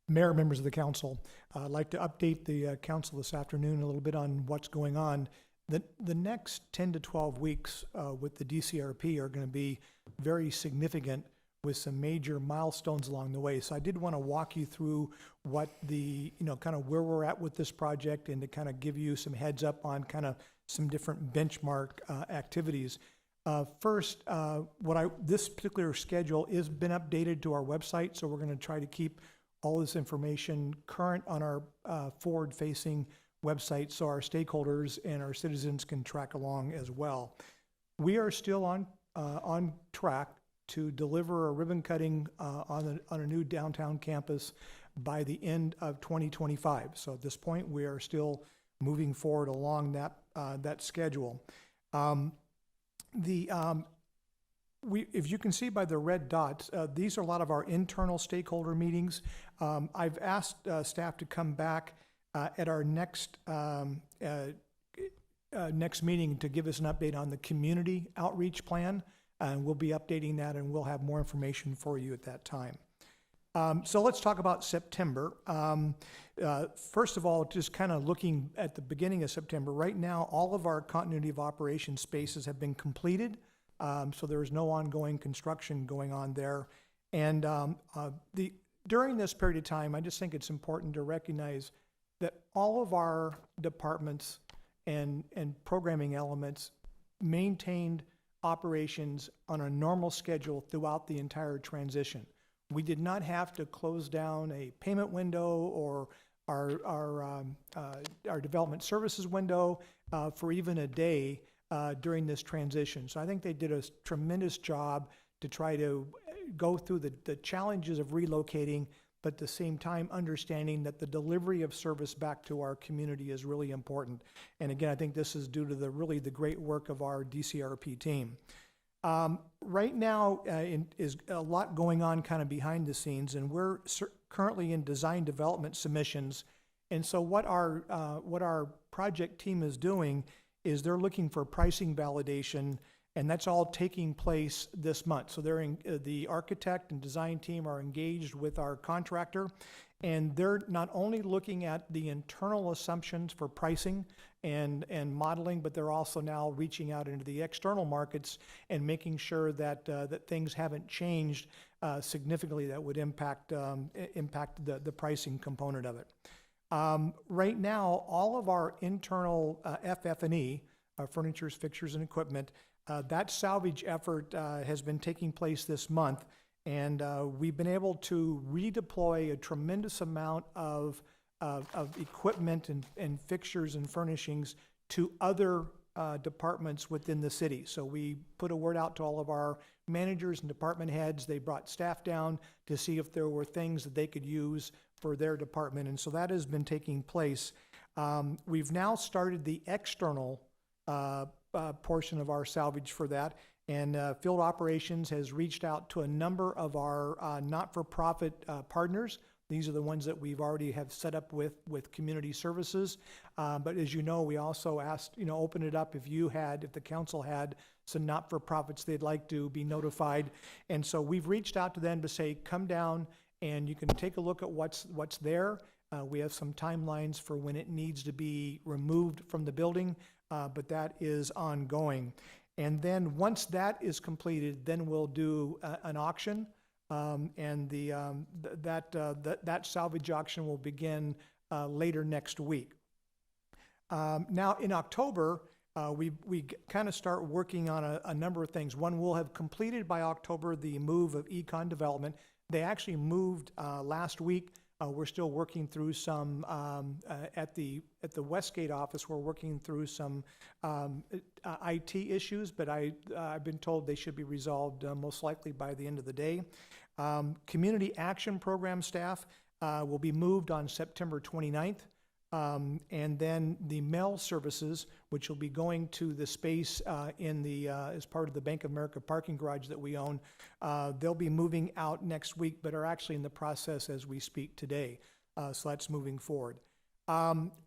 Mayor, members of the council, I'd like to update the council this afternoon a little bit on what's going on. The next 10 to 12 weeks with the DCRP are going to be very significant with some major milestones along the way. So I did want to walk you through what kind of where we're at with this project and to kind of give you some heads up on kind of some different benchmark activities. First, this particular schedule has been updated to our website, so we're going to try to keep all this information current on our forward-facing website so our stakeholders and our citizens can track along as well. We are still on track to deliver a ribbon cutting on a new downtown campus by the end of 2025. So at this point, we are still moving forward along that schedule. If you can see by the red dots, these are a lot of our internal stakeholder meetings. I've asked staff to come back at our next meeting to give us an update on the community outreach plan, and we'll be updating that, and we'll have more information for you at that time. So let's talk about September. First of all, just kind of looking at the beginning of September, right now all of our continuity of operation spaces have been completed, so there is no ongoing construction going on there. And during this period of time, I just think it's important to recognize that all of our departments and programming elements maintained operations on a normal schedule throughout the entire transition. We did not have to close down a payment window or our development services window for even a day during this transition. So I think they did a tremendous job to try to go through the challenges of relocating, but at the same time understanding that the delivery of service back to our community is really important. And again, I think this is due to the great work of our DCRP team. Right now is a lot going on kind of behind the scenes, and we're currently in design development submissions. And so what our project team is doing is they're looking for pricing validation, and that's all taking place this month. So the architect and design team are engaged with our contractor, and they're not only looking at the internal assumptions for pricing and modeling, but they're also now reaching out into the external markets and making sure that things haven't changed significantly that would impact the pricing component of it. Right now, all of our internal FF&E, furnitures, fixtures, and equipment, that salvage effort has been taking place this month, and we've been able to redeploy a tremendous amount of equipment and fixtures and furnishings to other departments within the city. So we put a word out to all of our managers and department heads. They brought staff down to see if there were things that they could use for their department, and so that has been taking place. We've now started the external portion of our salvage for that, and Field Operations has reached out to a number of our not-for-profit partners. These are the ones that we've already have set up with community services. But as you know, we also asked, open it up if the council had some not-for-profits they'd like to be notified. And so we've reached out to them to say, come down and you can take a look at what's there. We have some timelines for when it needs to be removed from the building, but that is ongoing. And then once that is completed, then we'll do an auction. And that salvage auction will begin later next week. Now in October, we kind of start working on a number of things. One, we'll have completed by October the move of Econ Development. They actually moved last week. We're still working through some at the Westgate office. We're working through some IT issues, but I've been told they should be resolved most likely by the end of the day. Community Action Program staff will be moved on September 29th. And then the mail services, which will be going to the space as part of the Bank of America parking garage that we own, they'll be moving out next week, but are actually in the process as we speak today. So that's moving forward.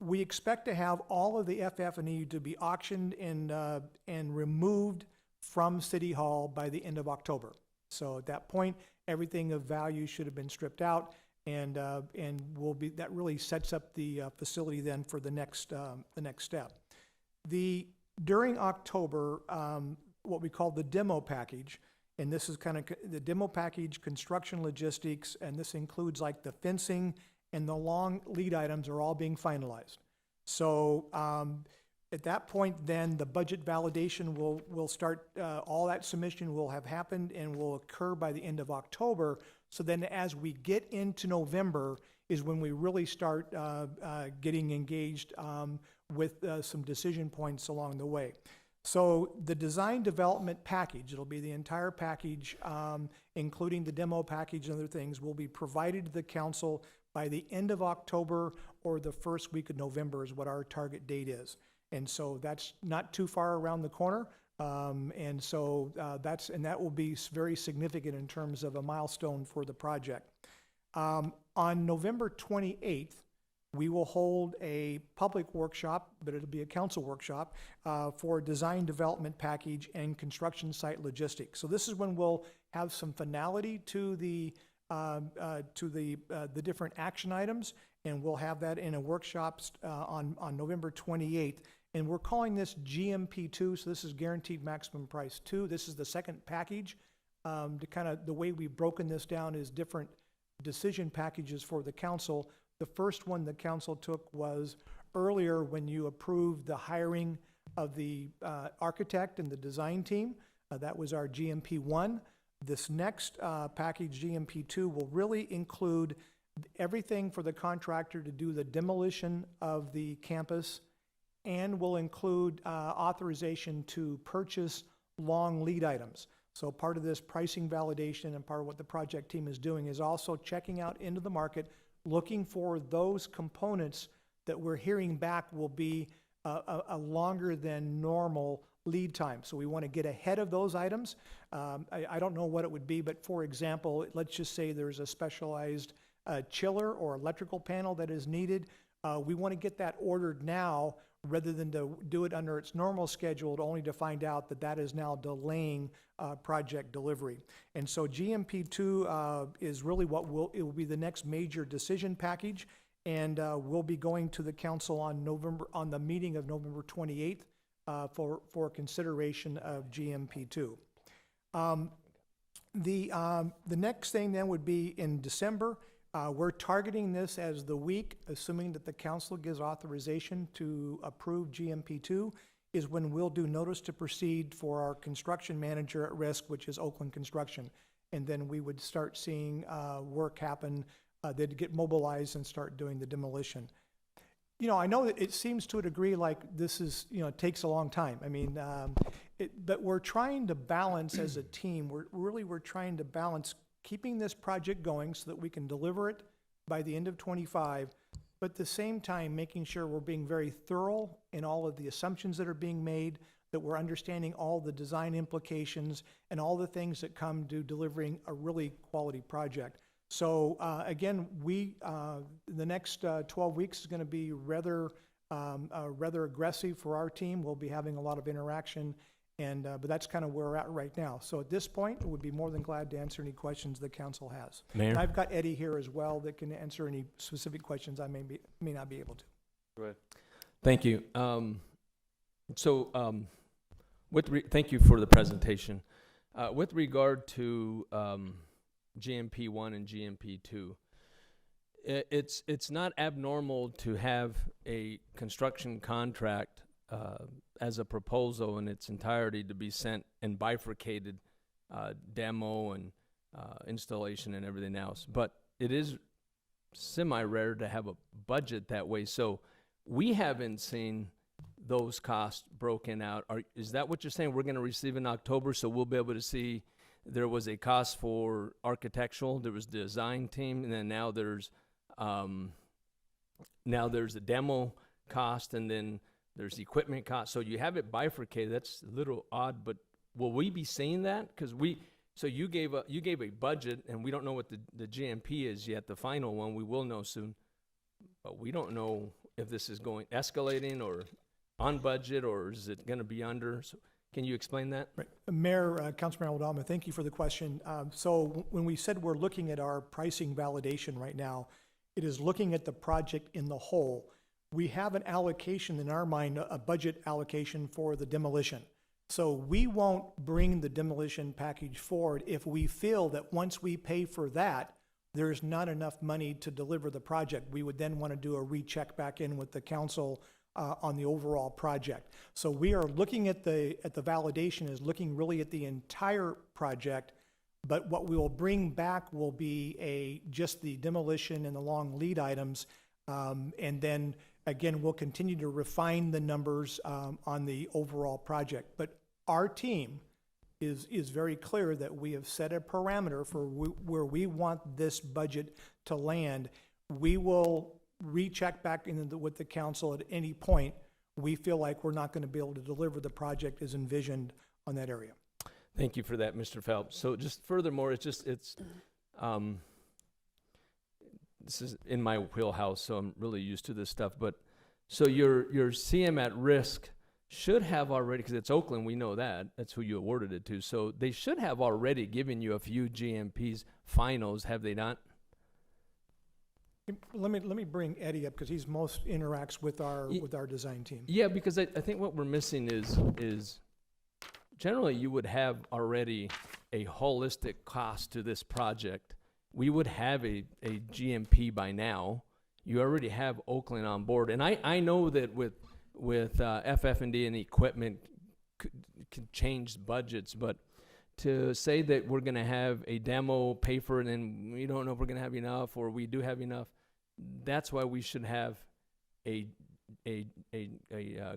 We expect to have all of the FF&E to be auctioned and removed from City Hall by the end of October. So at that point, everything of value should have been stripped out, and that really sets up the facility then for the next step. During October, what we call the demo package, and this is kind of the demo package, construction logistics, and this includes like the fencing and the long lead items are all being finalized. So at that point, then the budget validation will start. All that submission will have happened and will occur by the end of October. So then as we get into November is when we really start getting engaged with some decision points along the way. So the design development package, it'll be the entire package, including the demo package and other things, will be provided to the council by the end of October or the first week of November is what our target date is. And so that's not too far around the corner. And so that will be very significant in terms of a milestone for the project. On November 28th, we will hold a public workshop, but it'll be a council workshop for design development package and construction site logistics. So this is when we'll have some finality to the different action items, and we'll have that in a workshop on November 28th. And we're calling this GMP2, so this is Guaranteed Maximum Price 2. This is the second package. The way we've broken this down is different decision packages for the council. The first one the council took was earlier when you approved the hiring of the architect and the design team. That was our GMP1. This next package, GMP2, will really include everything for the contractor to do the demolition of the campus, and will include authorization to purchase long lead items. So part of this pricing validation and part of what the project team is doing is also checking out into the market, looking for those components that we're hearing back will be a longer than normal lead time. So we want to get ahead of those items. I don't know what it would be, but for example, let's just say there's a specialized chiller or electrical panel that is needed. We want to get that ordered now rather than to do it under its normal schedule, only to find out that that is now delaying project delivery. And so GMP2 is really it will be the next major decision package, and we'll be going to the council on the meeting of November 28th for consideration of GMP2. The next thing then would be in December. We're targeting this as the week, assuming that the council gives authorization to approve GMP2, is when we'll do notice to proceed for our construction manager at risk, which is Oakland Construction. And then we would start seeing work happen. They'd get mobilized and start doing the demolition. You know, I know that it seems to a degree like this is, you know, it takes a long time. I mean, but we're trying to balance as a team. We're trying to balance keeping this project going so that we can deliver it by the end of '25, but at the same time making sure we're being very thorough in all of the assumptions that are being made, that we're understanding all the design implications and all the things that come to delivering a really quality project. So again, the next 12 weeks is going to be rather aggressive for our team. We'll be having a lot of interaction, and but that's kind of where we're at right now. So at this point, I would be more than glad to answer any questions the council has. Mayor? And I've got Eddie here as well that can answer any specific questions I may not be able to. Go ahead. Thank you. Thank you for the presentation. With regard to GMP1 and GMP2, it's not abnormal to have a construction contract as a proposal in its entirety to be sent and bifurcated demo and installation and everything else. But it is semi-rare to have a budget that way. So we haven't seen those costs broken out. Is that what you're saying? We're going to receive in October, so we'll be able to see there was a cost for architectural, there was design team, and then now there's a demo cost, and then there's equipment cost. So you have it bifurcated. That's a little odd, but will we be seeing that? Because so you gave a budget, and we don't know what the GMP is yet, the final one. We will know soon, but we don't know if this is escalating or on budget, or is it going to be under? So can you explain that? Right. Mayor, Councilman Aldama, thank you for the question. So when we said we're looking at our pricing validation right now, it is looking at the project in the whole. We have an allocation in our mind, a budget allocation for the demolition. So we won't bring the demolition package forward if we feel that once we pay for that, there's not enough money to deliver the project. We would then want to do a recheck back in with the council on the overall project. So we are looking at the validation is looking really at the entire project, but what we will bring back will be just the demolition and the long lead items, and then again we'll continue to refine the numbers on the overall project. But our team is very clear that we have set a parameter for where we want this budget to land. We will recheck back with the council at any point we feel like we're not going to be able to deliver the project as envisioned on that area. Thank you for that, Mr. Phelps. So just furthermore, this is in my wheelhouse, so I'm really used to this stuff. But so your CM at risk should have already, because it's Oakland, we know that's who you awarded it to. So they should have already given you a few GMPs finals, have they not? Let me bring Eddie up because he's most interacts with our design team. Yeah, because I think what we're missing is generally you would have already a holistic cost to this project. We would have a GMP by now. You already have Oakland on board, and I know that with FF&D and equipment could change budgets, but to say that we're going to have a demo pay for it and we don't know if we're going to have enough or we do have enough, that's why we should have a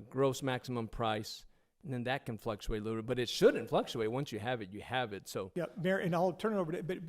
gross maximum price, and then that can fluctuate a little bit, but it shouldn't fluctuate. Once you have it, you have it. So yeah, Mayor, and I'll turn it over to, but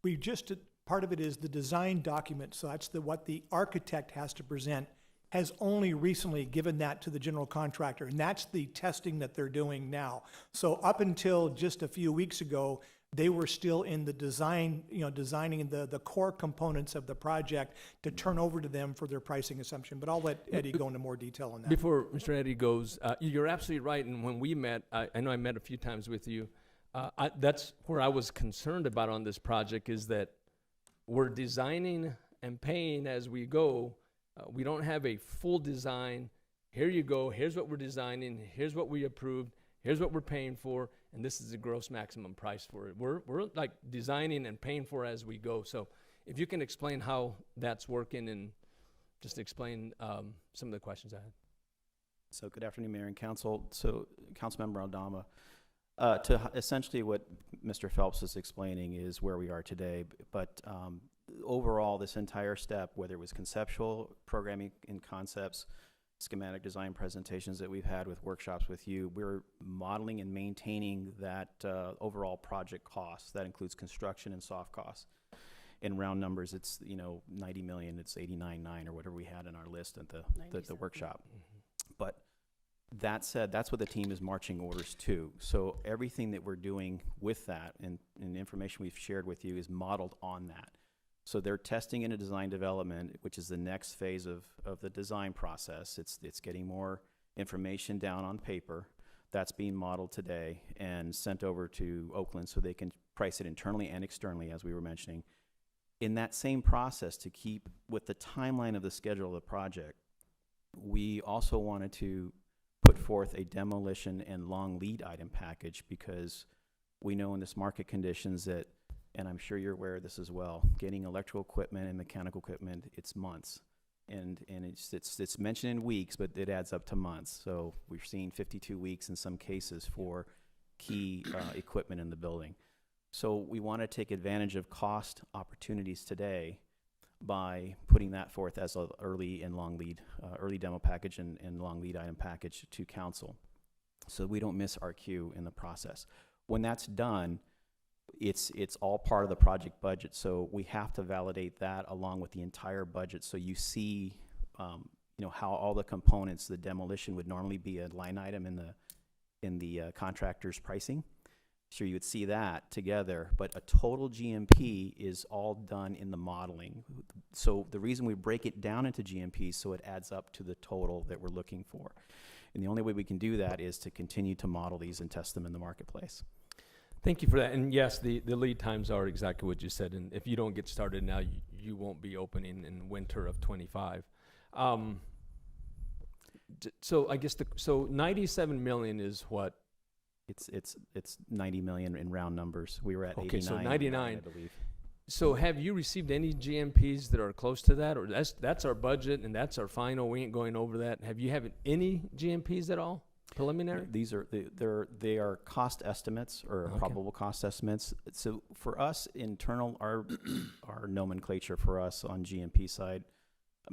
we just, part of it is the design document, so that's what the architect has to present, has only recently given that to the general contractor, and that's the testing that they're doing now. So up until just a few weeks ago, they were still in the design, designing the core components of the project to turn over to them for their pricing assumption. But I'll let Eddie go into more detail on that. Before Mr. Eddie goes, you're absolutely right. And when we met, I know I met a few times with you. That's where I was concerned about on this project, is that we're designing and paying as we go. We don't have a full design. Here you go. Here's what we're designing. Here's what we approved. Here's what we're paying for, and this is the gross maximum price for it. We're like designing and paying for as we go. So if you can explain how that's working and just explain some of the questions I had. So good afternoon, Mayor and Council. So Councilmember Aldama, essentially what Mr. Phelps is explaining is where we are today, but overall, this entire step, whether it was conceptual, programming and concepts, schematic design presentations that we've had with workshops with you, we're modeling and maintaining that overall project cost. That includes construction and soft costs. In round numbers, it's 90 million, it's 89.9 or whatever we had in our list at the workshop. But that said, that's what the team is marching orders to. So everything that we're doing with that and the information we've shared with you is modeled on that. So they're testing into design development, which is the next phase of the design process. It's getting more information down on paper. That's being modeled today and sent over to Oakland so they can price it internally and externally, as we were mentioning. In that same process, to keep with the timeline of the schedule of the project, we also wanted to put forth a demolition and long lead item package, because we know in this market conditions that, and I'm sure you're aware of this as well, getting electrical equipment and mechanical equipment, it's months. And it's mentioned in weeks, but it adds up to months. So we're seeing 52 weeks in some cases for key equipment in the building. So we want to take advantage of cost opportunities today by putting that forth as an early and long lead, early demo package and long lead item package to council, so we don't miss our cue in the process. When that's done, it's all part of the project budget, so we have to validate that along with the entire budget, so you see how all the components, the demolition would normally be a line item in the contractor's pricing. Sure, you would see that together, but a total GMP is all done in the modeling. So the reason we break it down into GMP so it adds up to the total that we're looking for. And the only way we can do that is to continue to model these and test them in the marketplace. Thank you for that. And yes, the lead times are exactly what you said. And if you don't get started now, you won't be opening in winter of 25. So I guess so 97 million is what? It's 90 million in round numbers. We were at 89. Okay, so 99. I believe. So have you received any GMPs that are close to that, or that's our budget and that's our final? We ain't going over that. Have you had any GMPs at all? Preliminary? These are they are cost estimates or probable cost estimates. So for us, internal our nomenclature for us on GMP side,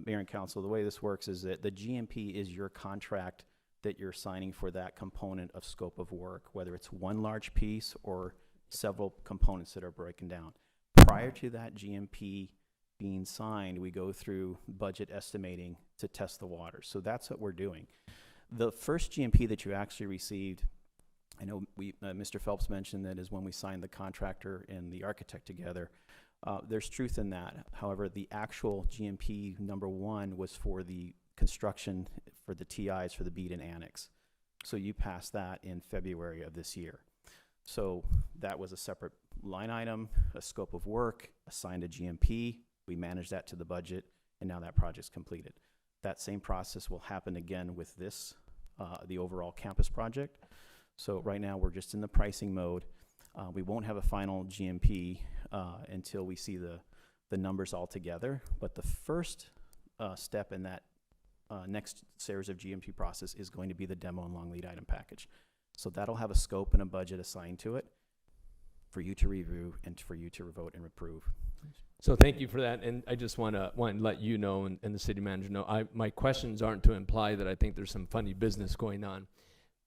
Mayor and Council, the way this works is that the GMP is your contract that you're signing for that component of scope of work, whether it's one large piece or several components that are broken down. Prior to that GMP being signed, we go through budget estimating to test the waters. So that's what we're doing. The first GMP that you actually received, I know Mr. Phelps mentioned that is when we signed the contractor and the architect together. There's truth in that. However, the actual GMP number 1 was for the construction for the TIs for the bead and annex. So you passed that in February of this year. So that was a separate line item, a scope of work, assigned a GMP. We managed that to the budget, and now that project's completed. That same process will happen again with this, the overall campus project. So right now we're just in the pricing mode. We won't have a final GMP until we see the numbers all together. But the first step in that next series of GMP process is going to be the demo and long lead item package. So that'll have a scope and a budget assigned to it for you to review and for you to vote and approve. So thank you for that, and I just want to let you know and the city manager know, my questions aren't to imply that I think there's some funny business going on.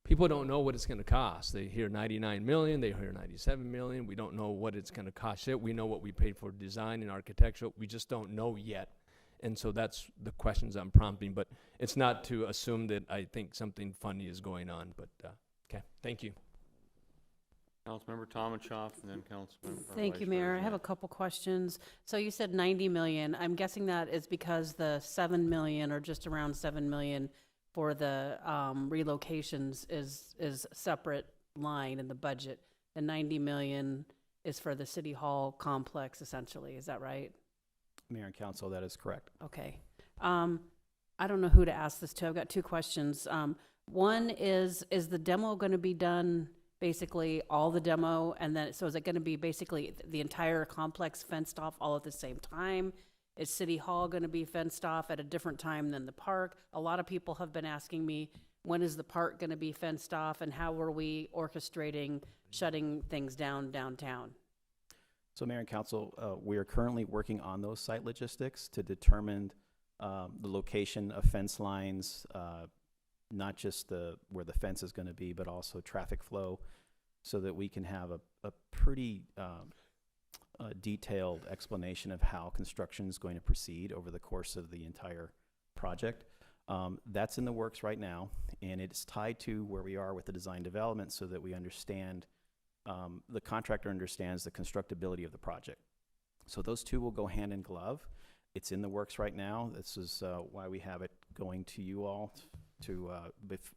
People don't know what it's going to cost. They hear 99 million, they hear 97 million. We don't know what it's going to cost yet. We know what we paid for design and architectural. We just don't know yet. And so that's the questions I'm prompting, but it's not to assume that I think something funny is going on, but okay, thank you. Councilmember Tomachoff and then Councilmember. Thank you, Mayor. I have a couple questions. So you said 90 million. I'm guessing that is because the 7 million or just around 7 million for the relocations is separate line in the budget. The 90 million is for the City Hall complex, essentially. Is that right? Mayor and Council, that is correct. Okay. I don't know who to ask this to. I've got two questions. One is the demo going to be done basically all the demo, and then, so is it gonna be basically the entire complex fenced off all at the same time? Is City Hall gonna be fenced off at a different time than the park? A lot of people have been asking me, when is the park gonna be fenced off, and how are we orchestrating shutting things down downtown? So Mayor and Council, we are currently working on those site logistics to determine the location of fence lines, not just where the fence is going to be, but also traffic flow, so that we can have a pretty detailed explanation of how construction is going to proceed over the course of the entire project. That's in the works right now, and it's tied to where we are with the design development, so that we understand, the contractor understands the constructability of the project. So those two will go hand in glove. It's in the works right now. This is why we have it going to you all to,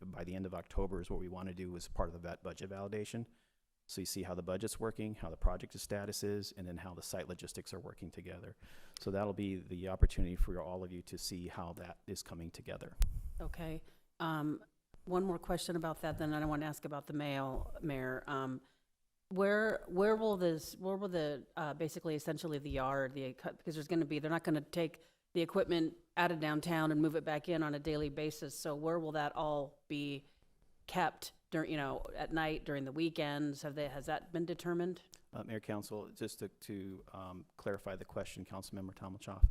by the end of October is what we want to do as part of the budget validation. So you see how the budget's working, how the project status is, and then how the site logistics are working together. So that'll be the opportunity for all of you to see how that is coming together. Okay. One more question about that, then I want to ask about the mail, Mayor. Where will the basically essentially the yard, because there's going to be, they're not going to take the equipment out of downtown and move it back in on a daily basis. So where will that all be kept during, at night, during the weekends? Has that been determined? Mayor, Council, just to clarify the question, Councilmember Tomlichoff,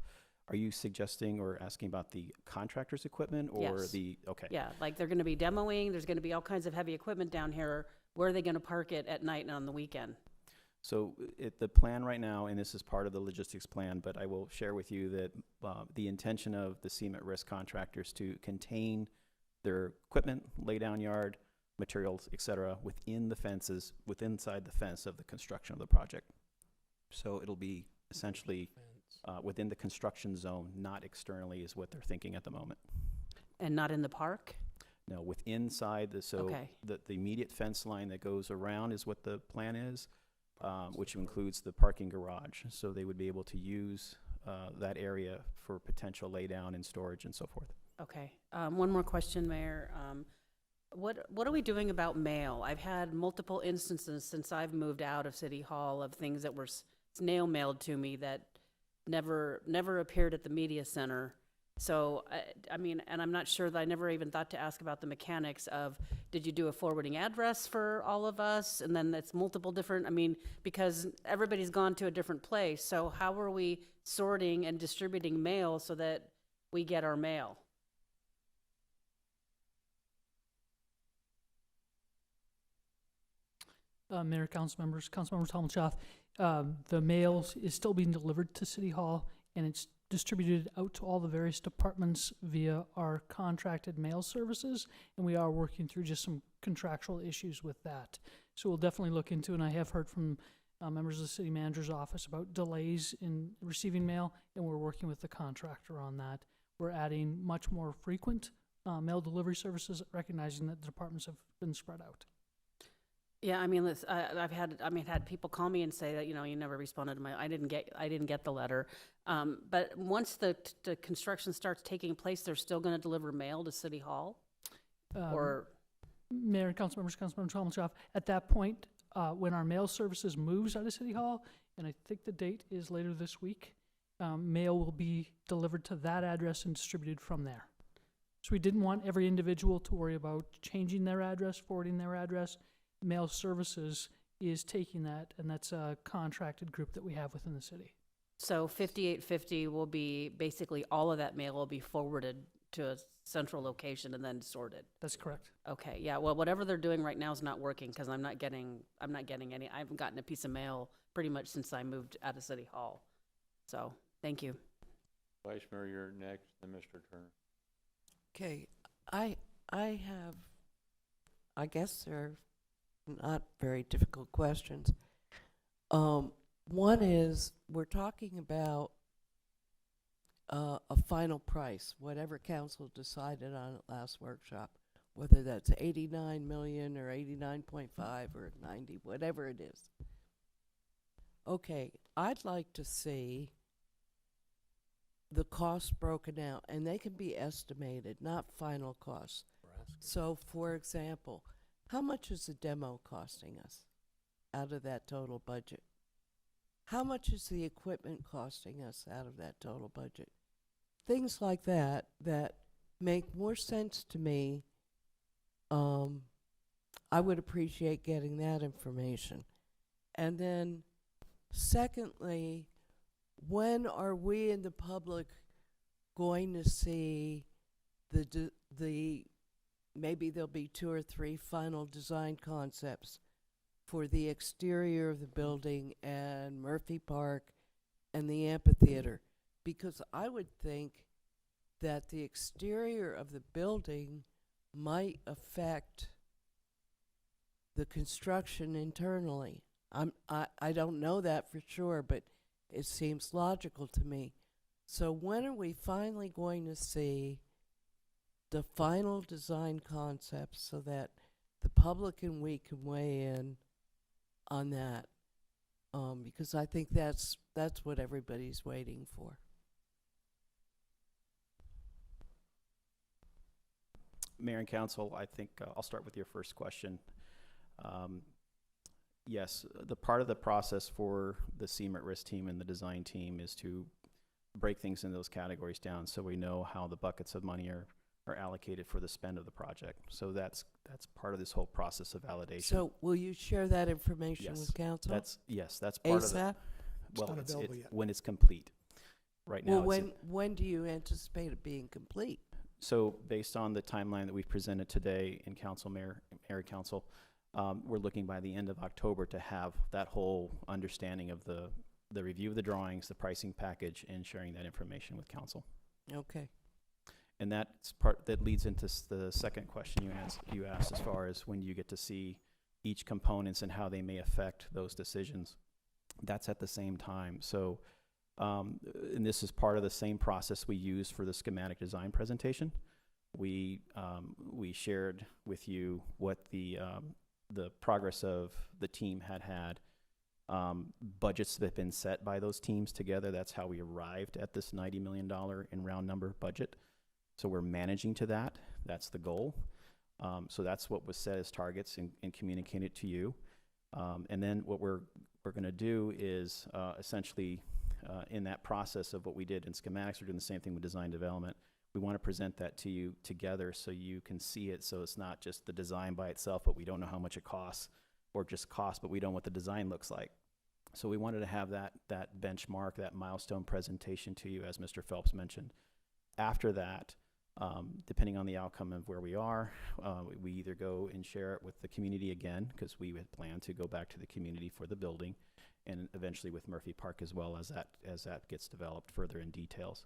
are you suggesting or asking about the contractor's equipment or Yes. okay. Yeah, like they're going to be demoing, there's going to be all kinds of heavy equipment down here. Where are they going to park it at night and on the weekend? So the plan right now, and this is part of the logistics plan, but I will share with you that the intention of the CMET risk contractors to contain their equipment, lay down yard, materials, et cetera, within the fences, inside the fence of the construction of the project. So it'll be essentially within the construction zone, not externally is what they're thinking at the moment. And not in the park? No, inside Okay. the immediate fence line that goes around is what the plan is, which includes the parking garage. So they would be able to use that area for potential laydown and storage and so forth. Okay. One more question, Mayor. What are we doing about mail? I've had multiple instances since I've moved out of City Hall of things that were snail mailed to me that never appeared at the media center. So, I mean, and I'm not sure that I never even thought to ask about the mechanics of, did you do a forwarding address for all of us? And then it's multiple different, I mean, because everybody's gone to a different place. So how are we sorting and distributing mail so that we get our mail? Mayor, council members, Councilmember Tomlichoff, the mail is still being delivered to City Hall, and it's distributed out to all the various departments via our contracted mail services, and we are working through just some contractual issues with that. So we'll definitely look into, and I have heard from members of the city manager's office about delays in receiving mail, and we're working with the contractor on that. We're adding much more frequent mail delivery services, recognizing that the departments have been spread out. Yeah, I mean, I've had people call me and say that, you never responded to I didn't get the letter. But once the construction starts taking place, they're still going to deliver mail to City Hall? Or? Mayor and council members, Councilmember Tomlichoff, at that point, when our mail services moves out of City Hall, and I think the date is later this week, mail will be delivered to that address and distributed from there. So we didn't want every individual to worry about changing their address, forwarding their address. Mail Services is taking that, and that's a contracted group that we have within the city. So 5850 will be, basically all of that mail will be forwarded to a central location and then sorted? That's correct. Okay, yeah, well, whatever they're doing right now is not working, because I'm not getting any, I haven't gotten a piece of mail pretty much since I moved out of City Hall. So, thank you. Vice Mayor, you're next, then Mr. Turner. Okay, I guess they're not very difficult questions. One is, we're talking about a final price, whatever council decided on at last workshop, whether that's 89 million or 89.5 or 90, whatever it is. Okay, I'd like to see the costs broken out, and they can be estimated, not final costs. So, for example, How much is the demo costing us out of that total budget? How much is the equipment costing us out of that total budget? Things like that that make more sense to me. I would appreciate getting that information. And then, secondly, when are we in the public going to see the maybe there'll be 2 or 3 final design concepts for the exterior of the building and Murphy Park and the amphitheater? Because I would think that the exterior of the building might affect the construction internally. I don't know that for sure, but it seems logical to me. So when are we finally going to see the final design concepts so that the public and we can weigh in on that? Because I think that's what everybody's waiting for. Mayor and Council, I think I'll start with your first question. Yes, the part of the process for the CMERT risk team and the design team is to break things in those categories down so we know how the buckets of money are allocated for the spend of the project. So that's part of this whole process of validation. So will you share that information with council? That's part of ASAP? it. Well, not it's available yet. when it's complete. Right now, Well, it's when do you anticipate it being complete? so based on the timeline that we've presented today in council, mayor and council, we're looking by the end of October to have that whole understanding of the review of the drawings, the pricing package, and sharing that information with council. Okay. And that's part that leads into the second question you asked as far as when you get to see each components and how they may affect those decisions. That's at the same time. So, and this is part of the same process we use for the schematic design presentation. We shared with you what the progress of the team had. Budgets that have been set by those teams together. That's how we arrived at this $90 million in round number budget. So we're managing to that. That's the goal. So that's what was set as targets and communicated to you. And then what we're going to do is essentially in that process of what we did in schematics, we're doing the same thing with design development. We want to present that to you together so you can see it. So it's not just the design by itself, but we don't know how much it costs, or just cost, but we don't know what the design looks like. So we wanted to have that benchmark, that milestone presentation to you, as Mr. Phelps mentioned. After that, depending on the outcome of where we are, we either go and share it with the community again, because we had planned to go back to the community for the building, and eventually with Murphy Park as well, as that gets developed further in details.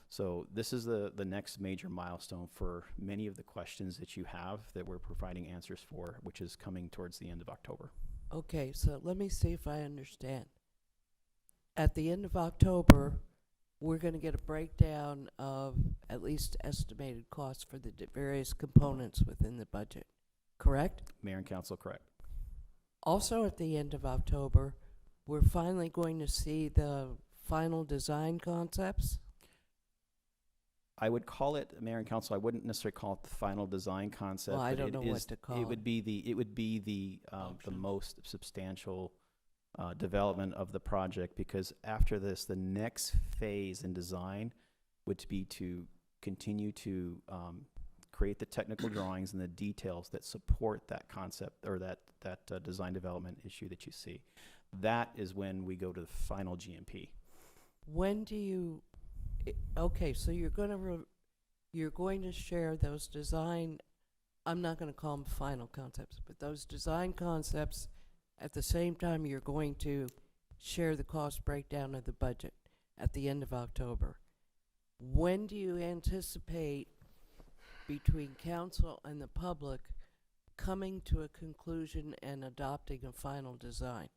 So this is the next major milestone for many of the questions that you have that we're providing answers for, which is coming towards the end of October. Okay, so let me see if I understand. At the end of October, we're going to get a breakdown of at least estimated costs for the various components within the budget, correct? Mayor and Council, correct. Also at the end of October, we're finally going to see the final design concepts? I would call it, Mayor and Council, I wouldn't necessarily call it the final design concept. Well, I but don't it know is, what to call it would be the most substantial development of the project, because after this, the next phase in design would be to continue to create the technical drawings and the details that support that concept, or that design development issue that you see. That is when we go to the final GMP. When do you? Okay, so you're going to share those design. I'm not going to call them final concepts, but those design concepts. At the same time, you're going to share the cost breakdown of the budget at the end of October. When do you anticipate, between council and the public, coming to a conclusion and adopting a final design?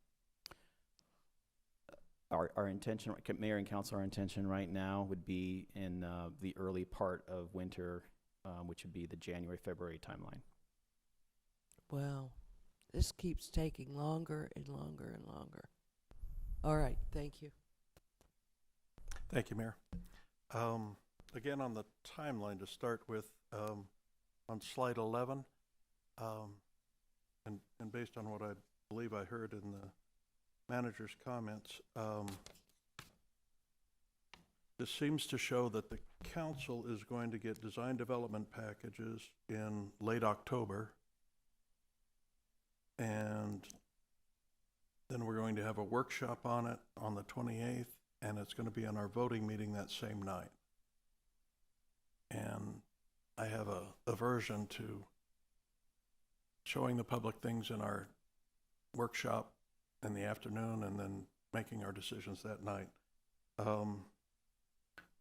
Our intention, Mayor and Council, our intention right now would be in the early part of winter, which would be the January, February timeline. Well, this keeps taking longer and longer and longer. All right, thank you. Thank you, Mayor. Again, on the timeline to start with, on slide 11, and based on what I believe I heard in the manager's comments, this seems to show that the council is going to get design development packages in late October. And then we're going to have a workshop on it on the 28th, and it's going to be on our voting meeting that same night. And I have a aversion to showing the public things in our workshop in the afternoon and then making our decisions that night.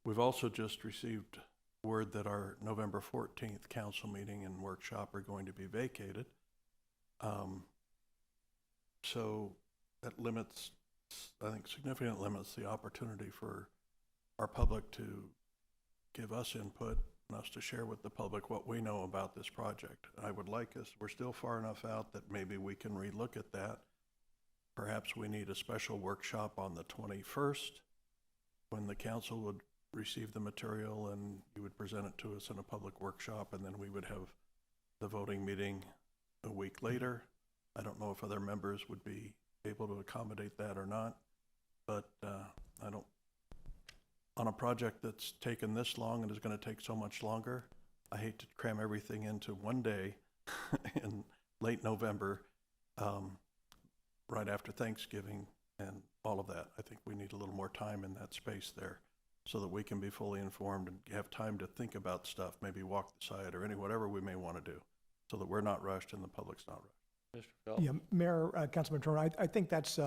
We've also just received word that our November 14th council meeting and workshop are going to be vacated. So that limits, I think, significantly limits the opportunity for our public to give us input and us to share with the public what we know about this project. I would like us, we're still far enough out that maybe we can relook at that. Perhaps we need a special workshop on the 21st when the council would receive the material and you would present it to us in a public workshop, and then we would have the voting meeting a week later. I don't know if other members would be able to accommodate that or not, but I don't, on a project that's taken this long and is going to take so much longer, I hate to cram everything into one day in late November, right after Thanksgiving and all of that. I think we need a little more time in that space there so that we can be fully informed and have time to think about stuff, maybe walk the site or whatever we may want to do, so that we're not rushed and the public's not rushed. Mr. Phelps? Yeah, Mayor, Councilman Turner, I think that's,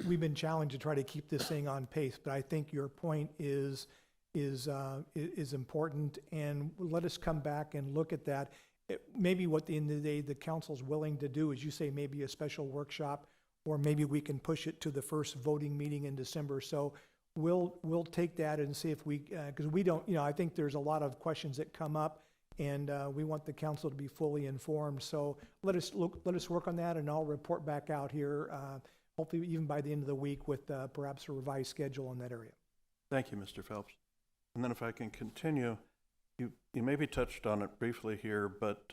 we've been challenged to try to keep this thing on pace, but I think your point is important, and let us come back and look at that. Maybe what, at the end of the day, the council's willing to do is, you say, maybe a special workshop, or maybe we can push it to the first voting meeting in December. So we'll take that and see if we, because we don't, I think there's a lot of questions that come up, and we want the council to be fully informed. So let us work on that, and I'll report back out here, hopefully even by the end of the week, with perhaps a revised schedule in that area. Thank you, Mr. Phelps. And then if I can continue, you maybe touched on it briefly here, but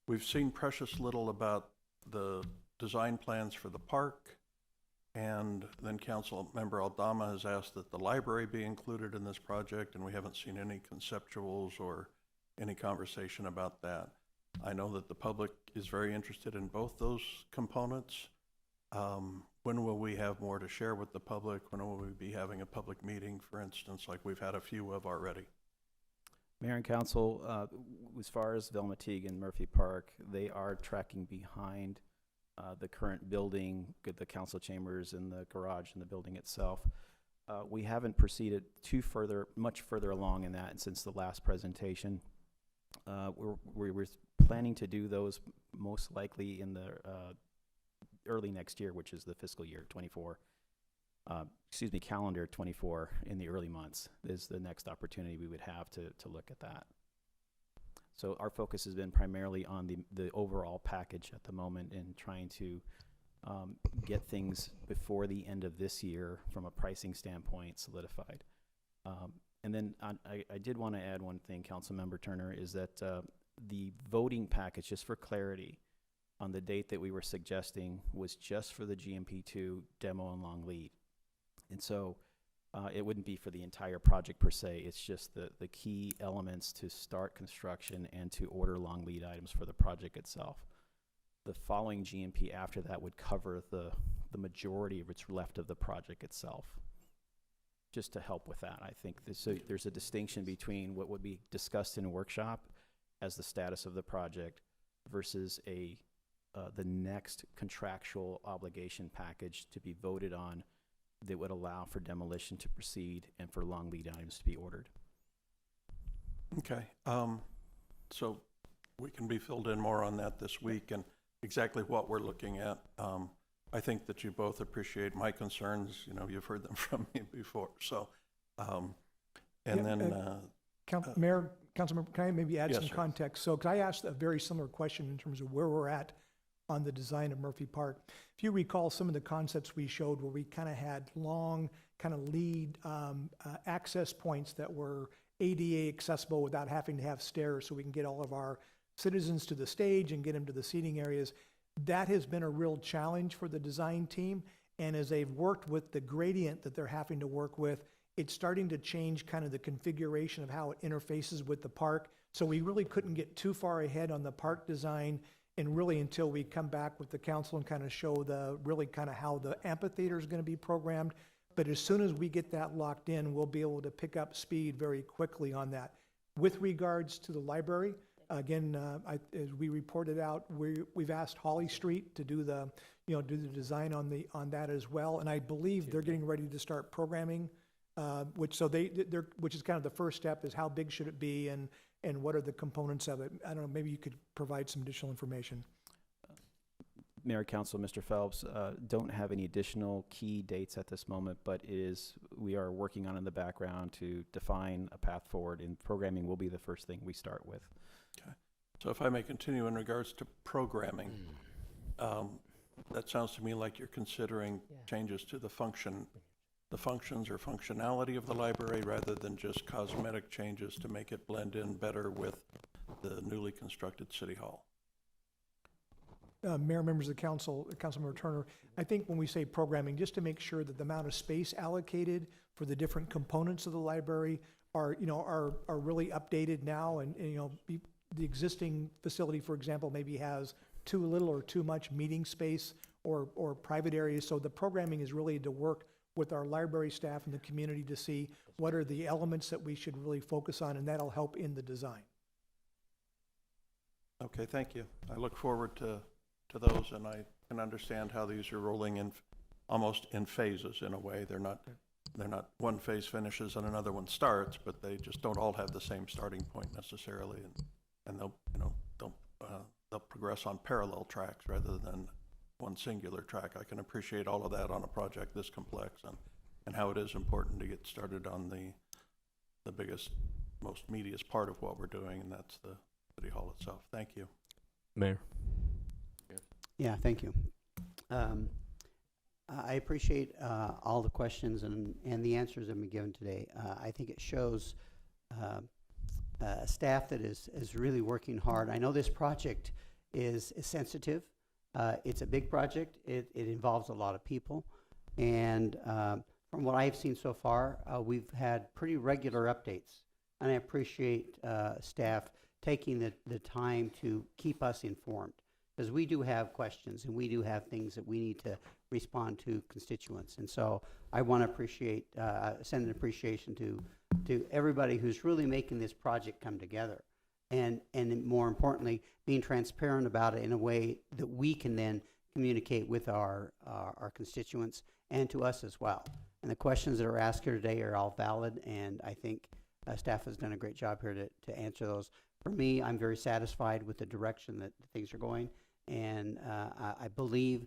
we've seen precious little about the design plans for the park, and then Council Member Aldama has asked that the library be included in this project, and we haven't seen any conceptuals or any conversation about that. I know that the public is very interested in both those components. When will we have more to share with the public? When will we be having a public meeting, for instance, like we've had a few of already? Mayor and Council, as far as Velma Teague and Murphy Park, they are tracking behind the current building, the council chambers and the garage and the building itself. We haven't proceeded much further along in that since the last presentation. We're planning to do those most likely in the early next year, which is the fiscal year 24. Calendar 24, in the early months is the next opportunity we would have to look at that. So our focus has been primarily on the overall package at the moment, and trying to get things before the end of this year from a pricing standpoint solidified. And then I did want to add one thing, Councilmember Turner, is that the voting package, just for clarity, on the date that we were suggesting was just for the GMP2 demo and long lead. And so it wouldn't be for the entire project per se. It's just the key elements to start construction and to order long lead items for the project itself. The following GMP after that would cover the majority of what's left of the project itself. Just to help with that, I think there's a distinction between what would be discussed in a workshop as the status of the project versus the next contractual obligation package to be voted on that would allow for demolition to proceed and for long lead items to be ordered. Okay, so we can be filled in more on that this week and exactly what we're looking at. I think that you both appreciate my concerns. You've heard them from me before. So, Mayor, Councilmember, can I maybe add some sir. context? So, because I asked a very similar question in terms of where we're at on the design of Murphy Park. If you recall some of the concepts we showed where we kind of had long kind of lead access points that were ADA accessible without having to have stairs, so we can get all of our citizens to the stage and get them to the seating areas. That has been a real challenge for the design team. And as they've worked with the gradient that they're having to work with, it's starting to change kind of the configuration of how it interfaces with the park. So we really couldn't get too far ahead on the park design, and really until we come back with the council and kind of show the really kind of how the amphitheater is going to be programmed. But as soon as we get that locked in, we'll be able to pick up speed very quickly on that. With regards to the library, again, as we reported out, we've asked Holly Street to do the design on that as well. And I believe they're getting ready to start programming, which is kind of the first step, is how big should it be and what are the components of it. I don't know, maybe you could provide some additional information. Mayor, Council, Mr. Phelps, don't have any additional key dates at this moment, but we are working on in the background to define a path forward, and programming will be the first thing we start with. Okay. So if I may continue in regards to programming, that sounds to me like you're considering changes to the functions or functionality of the library rather than just cosmetic changes to make it blend in better with the newly constructed City Hall. Mayor, members of the council, Councilmember Turner, I think when we say programming, just to make sure that the amount of space allocated for the different components of the library are really updated now, and the existing facility, for example, maybe has too little or too much meeting space or private areas. So the programming is really to work with our library staff and the community to see what are the elements that we should really focus on, and that'll help in the design. Okay, thank you. I look forward to those, and I can understand how these are rolling in almost in phases in a way. They're not one phase finishes and another one starts, but they just don't all have the same starting point necessarily, and they'll progress on parallel tracks rather than one singular track. I can appreciate all of that on a project this complex, and how it is important to get started on the biggest, most meatiest part of what we're doing, and that's the City Hall itself. Thank you. Mayor. Yeah, thank you. I appreciate all the questions and the answers that have been given today. I think it shows staff that is really working hard. I know this project is sensitive. It's a big project. It involves a lot of people. And from what I've seen so far, we've had pretty regular updates. And I appreciate staff taking the time to keep us informed, because we do have questions and we do have things that we need to respond to constituents. And so I want to send an appreciation to everybody who's really making this project come together. And more importantly, being transparent about it in a way that we can then communicate with our constituents and to us as well. And the questions that are asked here today are all valid, and I think staff has done a great job here to answer those. For me, I'm very satisfied with the direction that things are going, and I believe,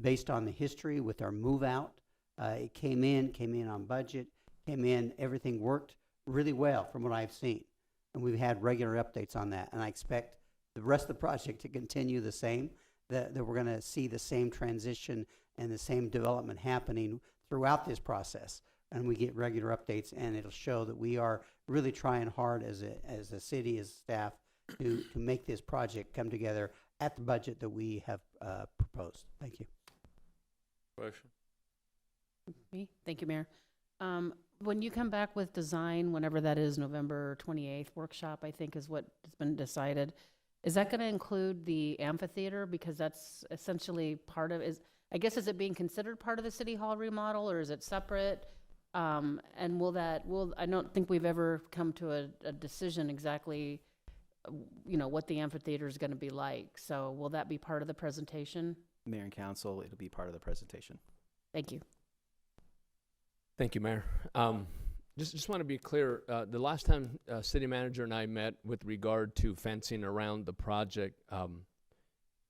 based on the history with our move out, it came in on budget, everything worked really well from what I've seen. And we've had regular updates on that, and I expect the rest of the project to continue the same, that we're going to see the same transition and the same development happening throughout this process. And we get regular updates, and it'll show that we are really trying hard as a city, as staff, to make this project come together at the budget that we have proposed. Thank you. Question? Me? Thank you, Mayor. When you come back with design, whenever that is, November 28th workshop, I think is what has been decided, is that going to include the amphitheater? Because that's essentially part of, is it being considered part of the City Hall remodel, or is it separate? And I don't think we've ever come to a decision exactly, what the amphitheater is going to be like. So will that be part of the presentation? Mayor and Council, it'll be part of the presentation. Thank you. Thank you, Mayor. Just want to be clear, the last time City Manager and I met with regard to fencing around the project,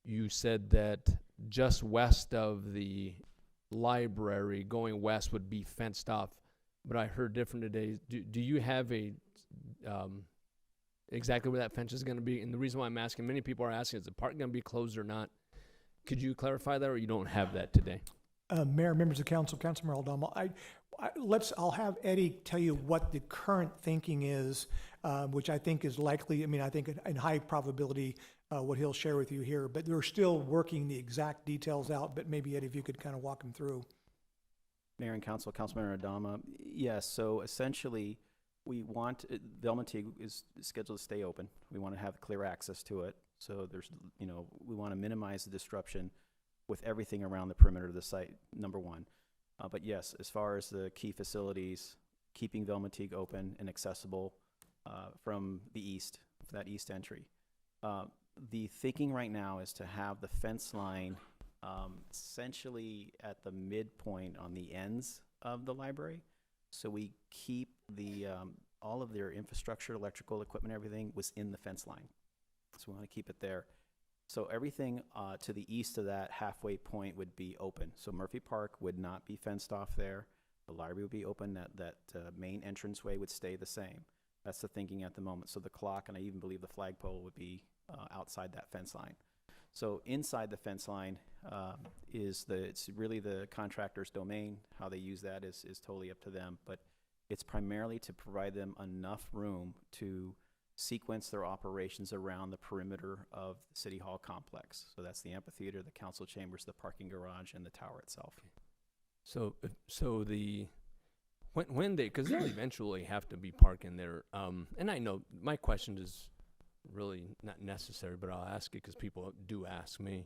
you said that just west of the library, going west, would be fenced off, but I heard different today. Do you have exactly where that fence is going to be? And the reason why I'm asking, many people are asking, is the park going to be closed or not? Could you clarify that, or you don't have that today? Mayor, members of council, Councilmember Aldama, I'll have Eddie tell you what the current thinking is, which I think is likely, I mean, I think in high probability, what he'll share with you here, but they're still working the exact details out, but maybe Eddie, if you could kind of walk him through. Mayor and Council, Councilmember Adama, yes, so essentially, we want, Velmonte is scheduled to stay open. We want to have clear access to it. So there's, you know, we want to minimize the disruption with everything around the perimeter of the site, number one. But yes, as far as the key facilities, keeping Velmonte open and accessible from the east, that east entry. The thinking right now is to have the fence line essentially at the midpoint on the ends of the library. So we keep the all of their infrastructure, electrical equipment, everything was in the fence line. So we want to keep it there. So everything to the east of that halfway point would be open. So Murphy Park would not be fenced off there. The library would be open. That main entranceway would stay the same. That's the thinking at the moment. So the clock, and I even believe the flagpole, would be outside that fence line. So inside the fence line it's really the contractor's domain. How they use that is totally up to them. But it's primarily to provide them enough room to sequence their operations around the perimeter of the City Hall complex. So that's the amphitheater, the council chambers, the parking garage, and the tower itself. So when they, because they'll eventually have to be parking there, and I know my question is really not necessary, but I'll ask it because people do ask me.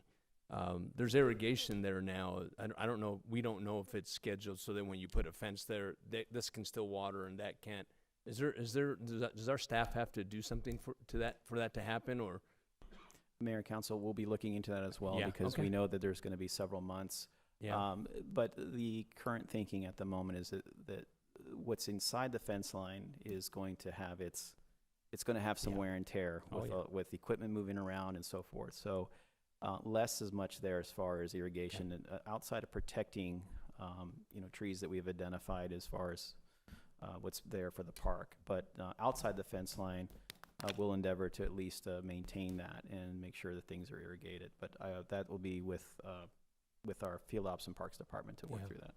There's irrigation there now. I don't know. We don't know if it's scheduled so that when you put a fence there, this can still water and that can't. Does our staff have to do something for that to happen, or? Mayor and Council will be looking into that as well, Yeah, because okay. we know that there's going to be several months. Yeah. But the current thinking at the moment is that what's inside the fence line is going to have it's going to have some Yeah. wear and tear Oh, with, yeah. with equipment moving around and so forth. So less is much there as far as irrigation. And, outside of protecting, trees that we've identified as far as what's there for the park. But outside the fence line, we'll endeavor to at least maintain that and make sure that things are irrigated. But that will be with our Field Ops and Parks Department to work Yeah. through that.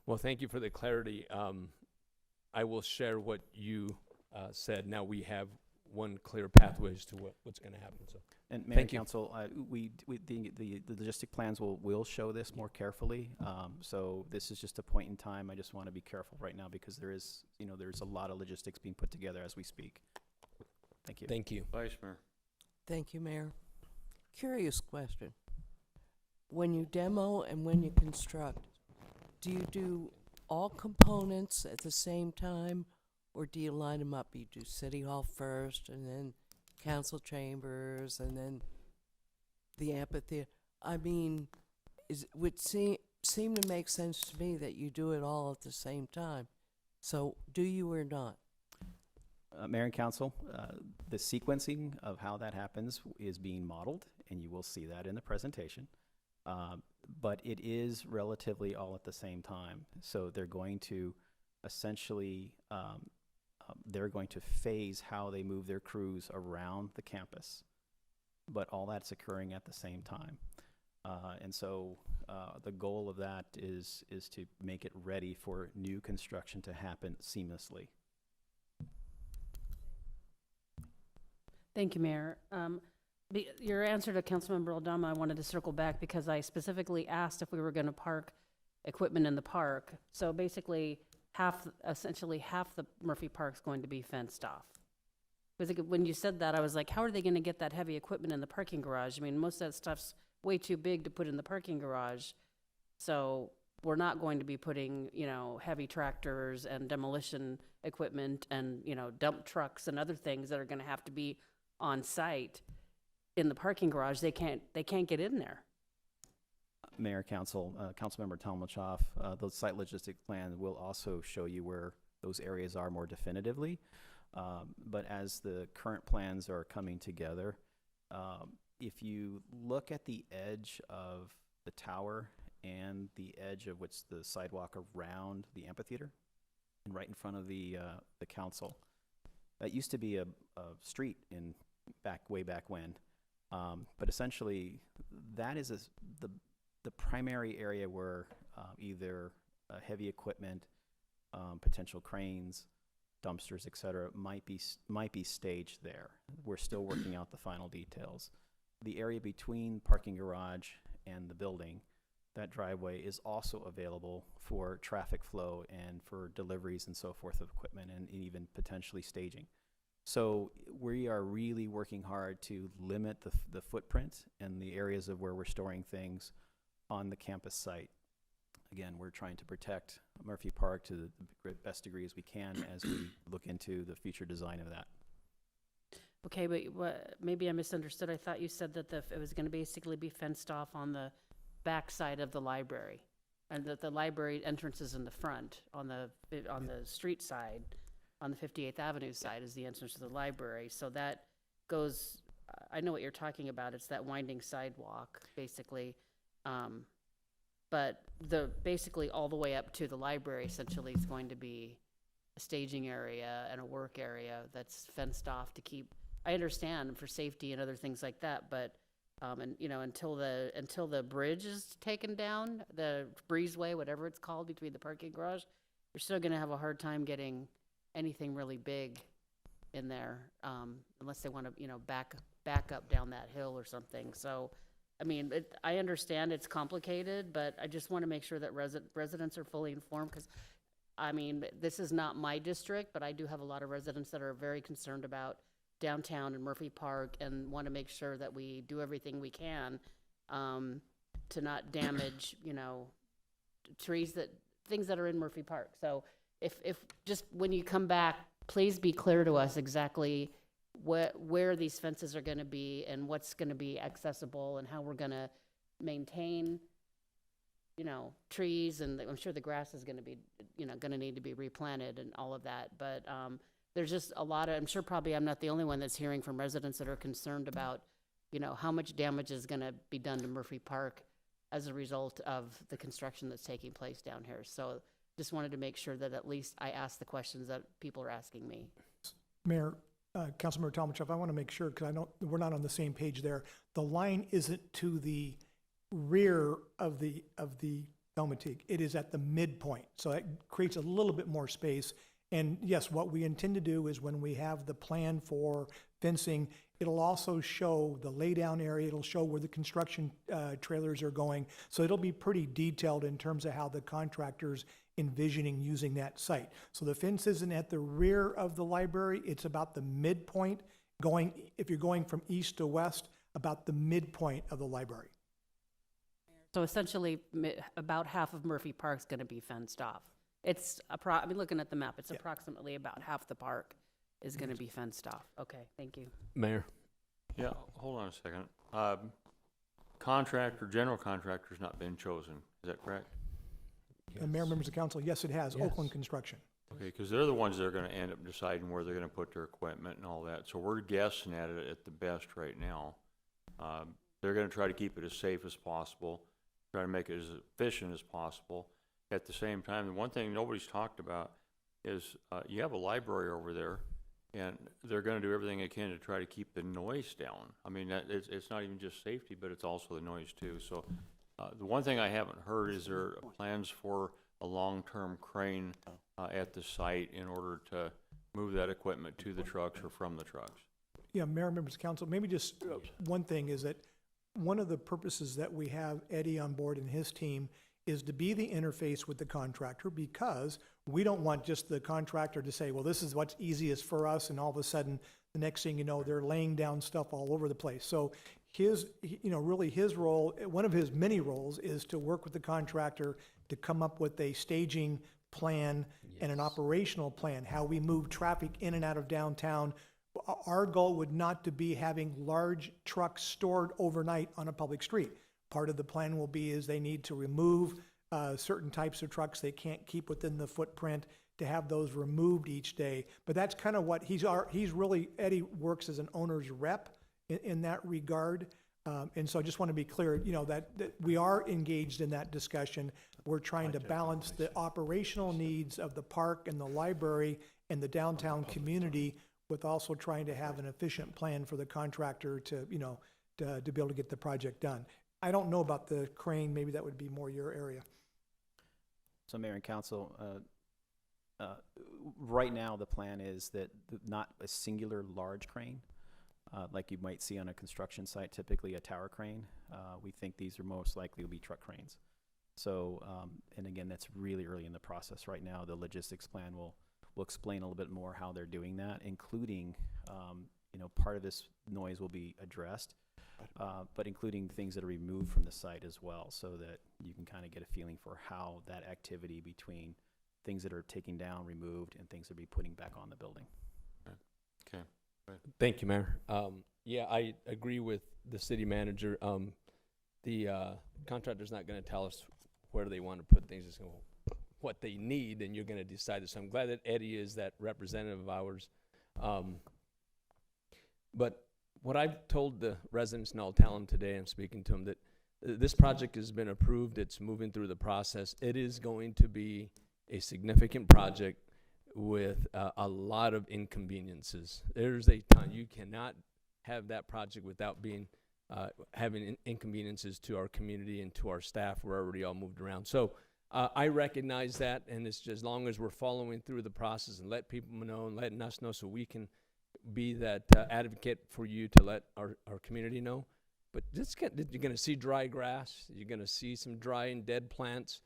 Well, thank you for the clarity. I will share what you said. Now we have one clear pathway as to what's going to happen. So, And Mayor and thank you. Council, the logistic plans will show this more carefully. So this is just a point in time. I just want to be careful right now because there's a lot of logistics being put together as we speak. Thank you. Thank you. Vice Mayor. Thank you, Mayor. Curious question. When you demo and when you construct, do you do all components at the same time, or do you line them up? You do City Hall first, and then council chambers, and then the amphitheater? I mean, would seem to make sense to me that you do it all at the same time. So, do you or not? Mayor and Council, the sequencing of how that happens is being modeled, and you will see that in the presentation. But it is relatively all at the same time. So they're going to essentially, they're going to phase how they move their crews around the campus. But all that's occurring at the same time. And so the goal of that is to make it ready for new construction to happen seamlessly. Thank you, Mayor. Your answer to Councilmember Aldama, I wanted to circle back because I specifically asked if we were going to park equipment in the park. So basically, essentially half the Murphy Park's going to be fenced off. Because when you said that, I was like, how are they going to get that heavy equipment in the parking garage? I mean, most of that stuff's way too big to put in the parking garage. So we're not going to be putting, heavy tractors and demolition equipment and, dump trucks and other things that are going to have to be on site in the parking garage. They can't get in there. Mayor, Council, Councilmember Talmachoff, the site logistic plan will also show you where those areas are more definitively. But as the current plans are coming together, if you look at the edge of the tower and the edge of what's the sidewalk around the amphitheater and right in front of the council, that used to be a street way back when. But essentially, that is the primary area where either heavy equipment potential cranes, dumpsters, et cetera, might be staged there. We're still working out the final details. The area between parking garage and the building, that driveway is also available for traffic flow and for deliveries and so forth of equipment and even potentially staging. So we are really working hard to limit the footprint and the areas of where we're storing things on the campus site. Again, we're trying to protect Murphy Park to the best degree as we can as we look into the future design of that. Okay, but maybe I misunderstood. I thought you said that it was going to basically be fenced off on the back side of the library, and that the library entrance is in the front on the street side, on the 58th Avenue side is the entrance to the library. So that goes, I know what you're talking about. It's that winding sidewalk, basically. But basically all the way up to the library essentially is going to be a staging area and a work area that's fenced off to keep, I understand, for safety and other things like that, but and you know, until the bridge is taken down, the breezeway, whatever it's called, between the parking garage, you're still going to have a hard time getting anything really big in there, unless they want to, you know, back up down that hill or something. So I mean, I understand it's complicated, but I just want to make sure that residents are fully informed, because, I mean, this is not my district, but I do have a lot of residents that are very concerned about downtown and Murphy Park and want to make sure that we do everything we can to not damage, you know, things that are in Murphy Park. So if just when you come back, please be clear to us exactly where these fences are going to be and what's going to be accessible and how we're going to maintain, you know, trees, and I'm sure the grass is going to be, you know, going to need to be replanted and all of that. But there's just a lot of, I'm sure probably I'm not the only one that's hearing from residents that are concerned about, you know, how much damage is going to be done to Murphy Park as a result of the construction that's taking place down here. So just wanted to make sure that at least I asked the questions that people are asking me. Mayor, Councilmember Talmadge, I want to make sure, because I know we're not on the same page there. The line isn't to the rear of the Dalmatique. It is at the midpoint, so it creates a little bit more space. And yes, what we intend to do is when we have the plan for fencing, it'll also show the laydown area. It'll show where the construction trailers are going. So it'll be pretty detailed in terms of how the contractor's envisioning using that site. So the fence isn't at the rear of the library. It's about the midpoint, if you're going from east to west, about the midpoint of the library. So essentially, about half of Murphy Park's going to be fenced off. It's I mean, looking at the map, it's approximately about half the park is going to be fenced off. Okay, thank you. Mayor? Yeah, hold on a second. General contractor's not been chosen, is that correct? Mayor, members of council, yes, it has. Yes. Oakland Construction. Okay, because they're the ones that are going to end up deciding where they're going to put their equipment and all that. So we're guessing at it at the best right now. They're going to try to keep it as safe as possible, try to make it as efficient as possible. At the same time, the one thing nobody's talked about is you have a library over there, and they're going to do everything they can to try to keep the noise down. I mean, it's not even just safety, but it's also the noise too. So the one thing I haven't heard is there plans for a long-term crane at the site in order to move that equipment to the trucks or from the trucks. Yeah, Mayor, members of council, maybe just one thing is that one of the purposes that we have Eddie on board and his team is to be the interface with the contractor, because we don't want just the contractor to say, well, this is what's easiest for us, and all of a sudden, the next thing you know, they're laying down stuff all over the place. So really his role, one of his many roles, is to work with the contractor to come up with a staging plan and an operational plan, how we move traffic in and out of downtown. Our goal would not to be having large trucks stored overnight on a public street. Part of the plan will be is they need to remove certain types of trucks they can't keep within the footprint, to have those removed each day. But that's kind of what Eddie works as an owner's rep in that regard. And so I just want to be clear, that we are engaged in that discussion. We're trying to balance the operational needs of the park and the library and the downtown community with also trying to have an efficient plan for the contractor to be able to get the project done. I don't know about the crane. Maybe that would be more your area. So Mayor and Council, Right now, the plan is that not a singular large crane, like you might see on a construction site, typically a tower crane. We think these are most likely will be truck cranes. So, and again, that's really early in the process right now. The logistics plan will explain a little bit more how they're doing that, including, part of this noise will be addressed, but including things that are removed from the site as well, so that you can kind of get a feeling for how that activity between things that are taken down, removed, and things that are be putting back on the building. Okay. Thank you, Mayor. Yeah, I agree with the city manager. The contractor's not going to tell us where they want to put things. It's gonna, what they need, and you're going to decide it. So I'm glad that Eddie is that representative of ours. But what I've told the residents, and I'll tell them today, I'm speaking to them, that this project has been approved. It's moving through the process. It is going to be a significant project with a lot of inconveniences. There's a ton. You cannot have that project without being having inconveniences to our community and to our staff. We're already all moved around. So I recognize that, and it's just as long as we're following through the process and let people know and letting us know so we can be that advocate for you to let our community know. But you're going to see dry grass. You're going to see some dry and dead plants.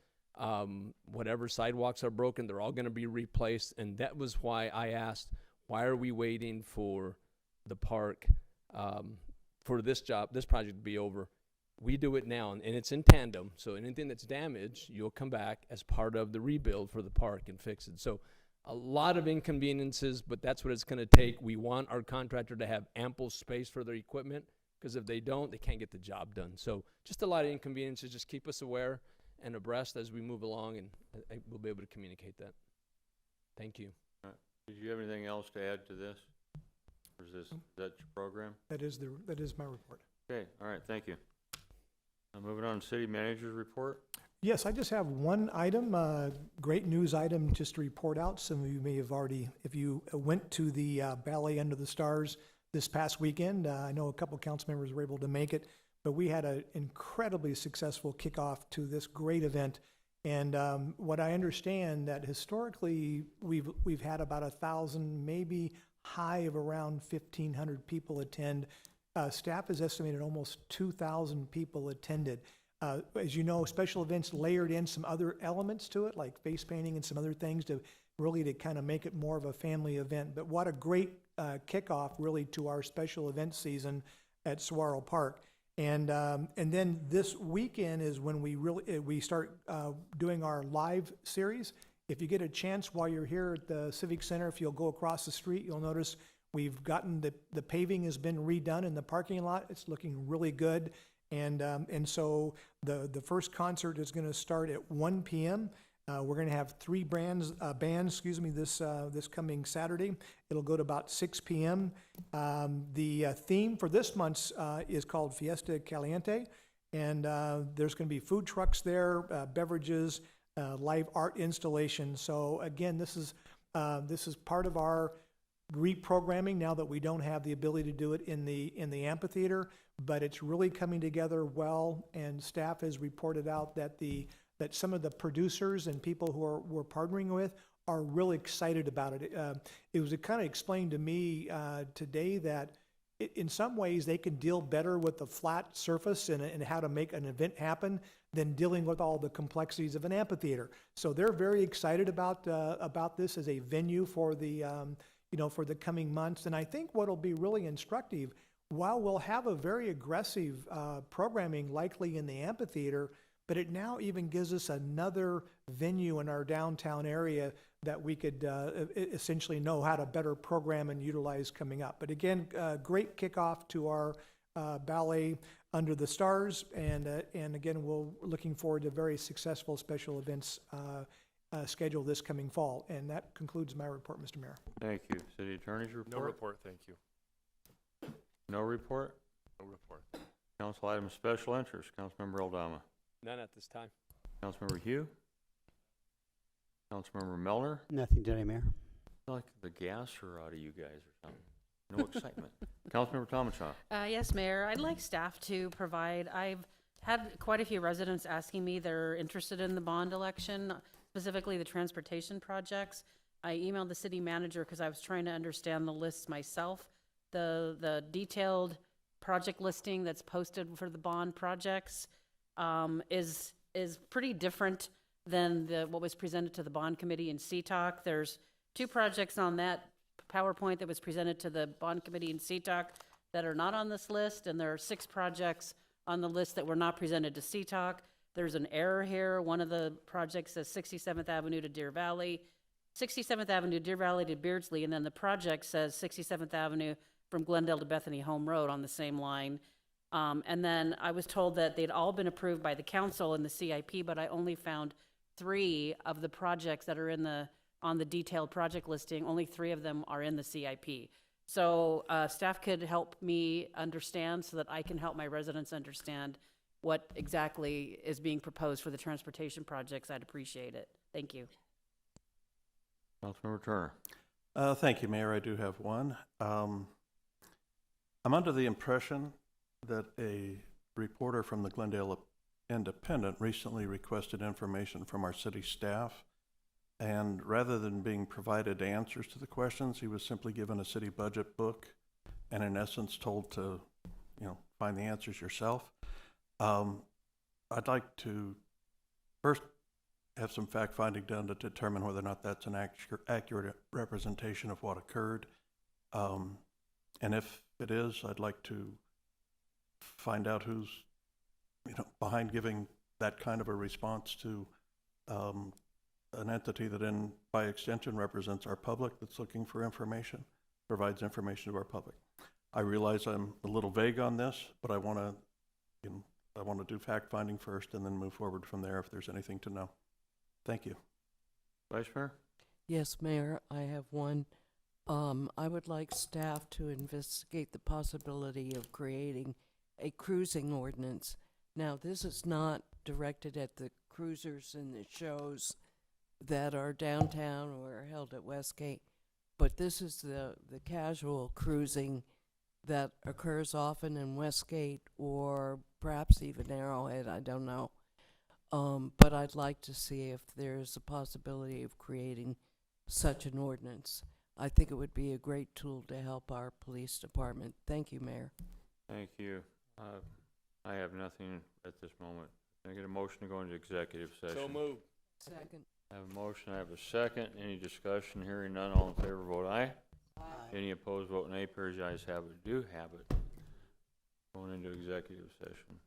Whatever sidewalks are broken, they're all going to be replaced. And that was why I asked, why are we waiting for the park for this project to be over? We do it now, and it's in tandem. So anything that's damaged, you'll come back as part of the rebuild for the park and fix it. So a lot of inconveniences, but that's what it's going to take. We want our contractor to have ample space for their equipment, because if they don't, they can't get the job done. So just a lot of inconveniences. Just keep us aware and abreast as we move along, and we'll be able to communicate that. Thank you. Did you have anything else to add to this? Or is that your program? That is my report. Okay, all right, thank you. Moving on to city manager's report. Yes, I just have one item, great news item just to report out. Some of you may have already, if you went to the Ballet Under the Stars this past weekend, I know a couple council members were able to make it, but we had an incredibly successful kickoff to this great event. And what I understand that historically we've had about 1,000, maybe high of around 1,500 people attend. Staff has estimated almost 2,000 people attended. As you know, special events layered in some other elements to it, like face painting and some other things to kind of make it more of a family event. But what a great kickoff really to our special event season at Saguaro Park. And then this weekend is when we start doing our live series. If you get a chance while you're here at the Civic Center, if you'll go across the street, you'll notice we've gotten the paving has been redone in the parking lot. It's looking really good. And so the first concert is going to start at 1 p.m. We're going to have 3 bands, this coming Saturday. It'll go to about 6 p.m. The theme for this month's is called Fiesta Caliente, and there's going to be food trucks there, beverages, live art installation. So again, this is part of our reprogramming now that we don't have the ability to do it in the amphitheater, but it's really coming together well, and staff has reported out that some of the producers and people who we're partnering with are really excited about it. It was kind of explained to me today that in some ways they can deal better with the flat surface and how to make an event happen than dealing with all the complexities of an amphitheater. So they're very excited about this as a venue for the for the coming months. And I think what'll be really instructive, while we'll have a very aggressive programming likely in the amphitheater, but it now even gives us another venue in our downtown area that we could essentially know how to better program and utilize coming up. But again, great kickoff to our Ballet Under the Stars, and again, we're looking forward to very successful special events schedule this coming fall. And that concludes my report, Mr. Mayor. Thank you. City Attorney's report? No report, thank you. No report? No report. Council item of special interest, Councilmember Aldama. None at this time. Councilmember Hugh? Councilmember Mellor? Nothing today, Mayor. Like the gas are out of you guys or something. No excitement. Councilmember Tomachoff. Yes, Mayor. I'd like staff to provide, I've had quite a few residents asking me they're interested in the bond election, specifically the transportation projects. I emailed the city manager because I was trying to understand the lists myself. The detailed project listing that's posted for the bond projects is pretty different than what was presented to the bond committee in CTOC. There's 2 projects on that PowerPoint that was presented to the bond committee in CTOC that are not on this list, and there are 6 projects on the list that were not presented to CTOC. There's an error here. One of the projects says 67th Avenue to Deer Valley, 67th Avenue, Deer Valley to Beardsley, and then the project says 67th Avenue from Glendale to Bethany Home Road on the same line. And then I was told that they'd all been approved by the council in the CIP, but I only found 3 of the projects that are on the detailed project listing. Only 3 of them are in the CIP. So staff could help me understand so that I can help my residents understand what exactly is being proposed for the transportation projects. I'd appreciate it. Thank you. Councilmember Turner. Thank you, Mayor. I do have one. I'm under the impression that a reporter from the Glendale Independent recently requested information from our city staff, and rather than being provided answers to the questions, he was simply given a city budget book and in essence told to, find the answers yourself. I'd like to first have some fact-finding done to determine whether or not that's an accurate representation of what occurred. And if it is, I'd like to find out who's, behind giving that kind of a response to an entity that by extension represents our public that's looking for information, provides information to our public. I realize I'm a little vague on this, but I want to do fact-finding first and then move forward from there if there's anything to know. Thank you. Vice Mayor? Yes, Mayor, I have one. I would like staff to investigate the possibility of creating a cruising ordinance. Now, this is not directed at the cruisers and the shows that are downtown or held at Westgate, but this is the casual cruising that occurs often in Westgate or perhaps even Arrowhead, I don't know. But I'd like to see if there's a possibility of creating such an ordinance. I think it would be a great tool to help our police department. Thank you, Mayor. Thank you. I have nothing at this moment. Can I get a motion to go into executive session? So moved. Second. I have a motion, I have a second. Any discussion? Hearing none, all in favor vote aye. Aye. Any opposed vote nay. Pairs the ayes have it, do have it. Going into executive session.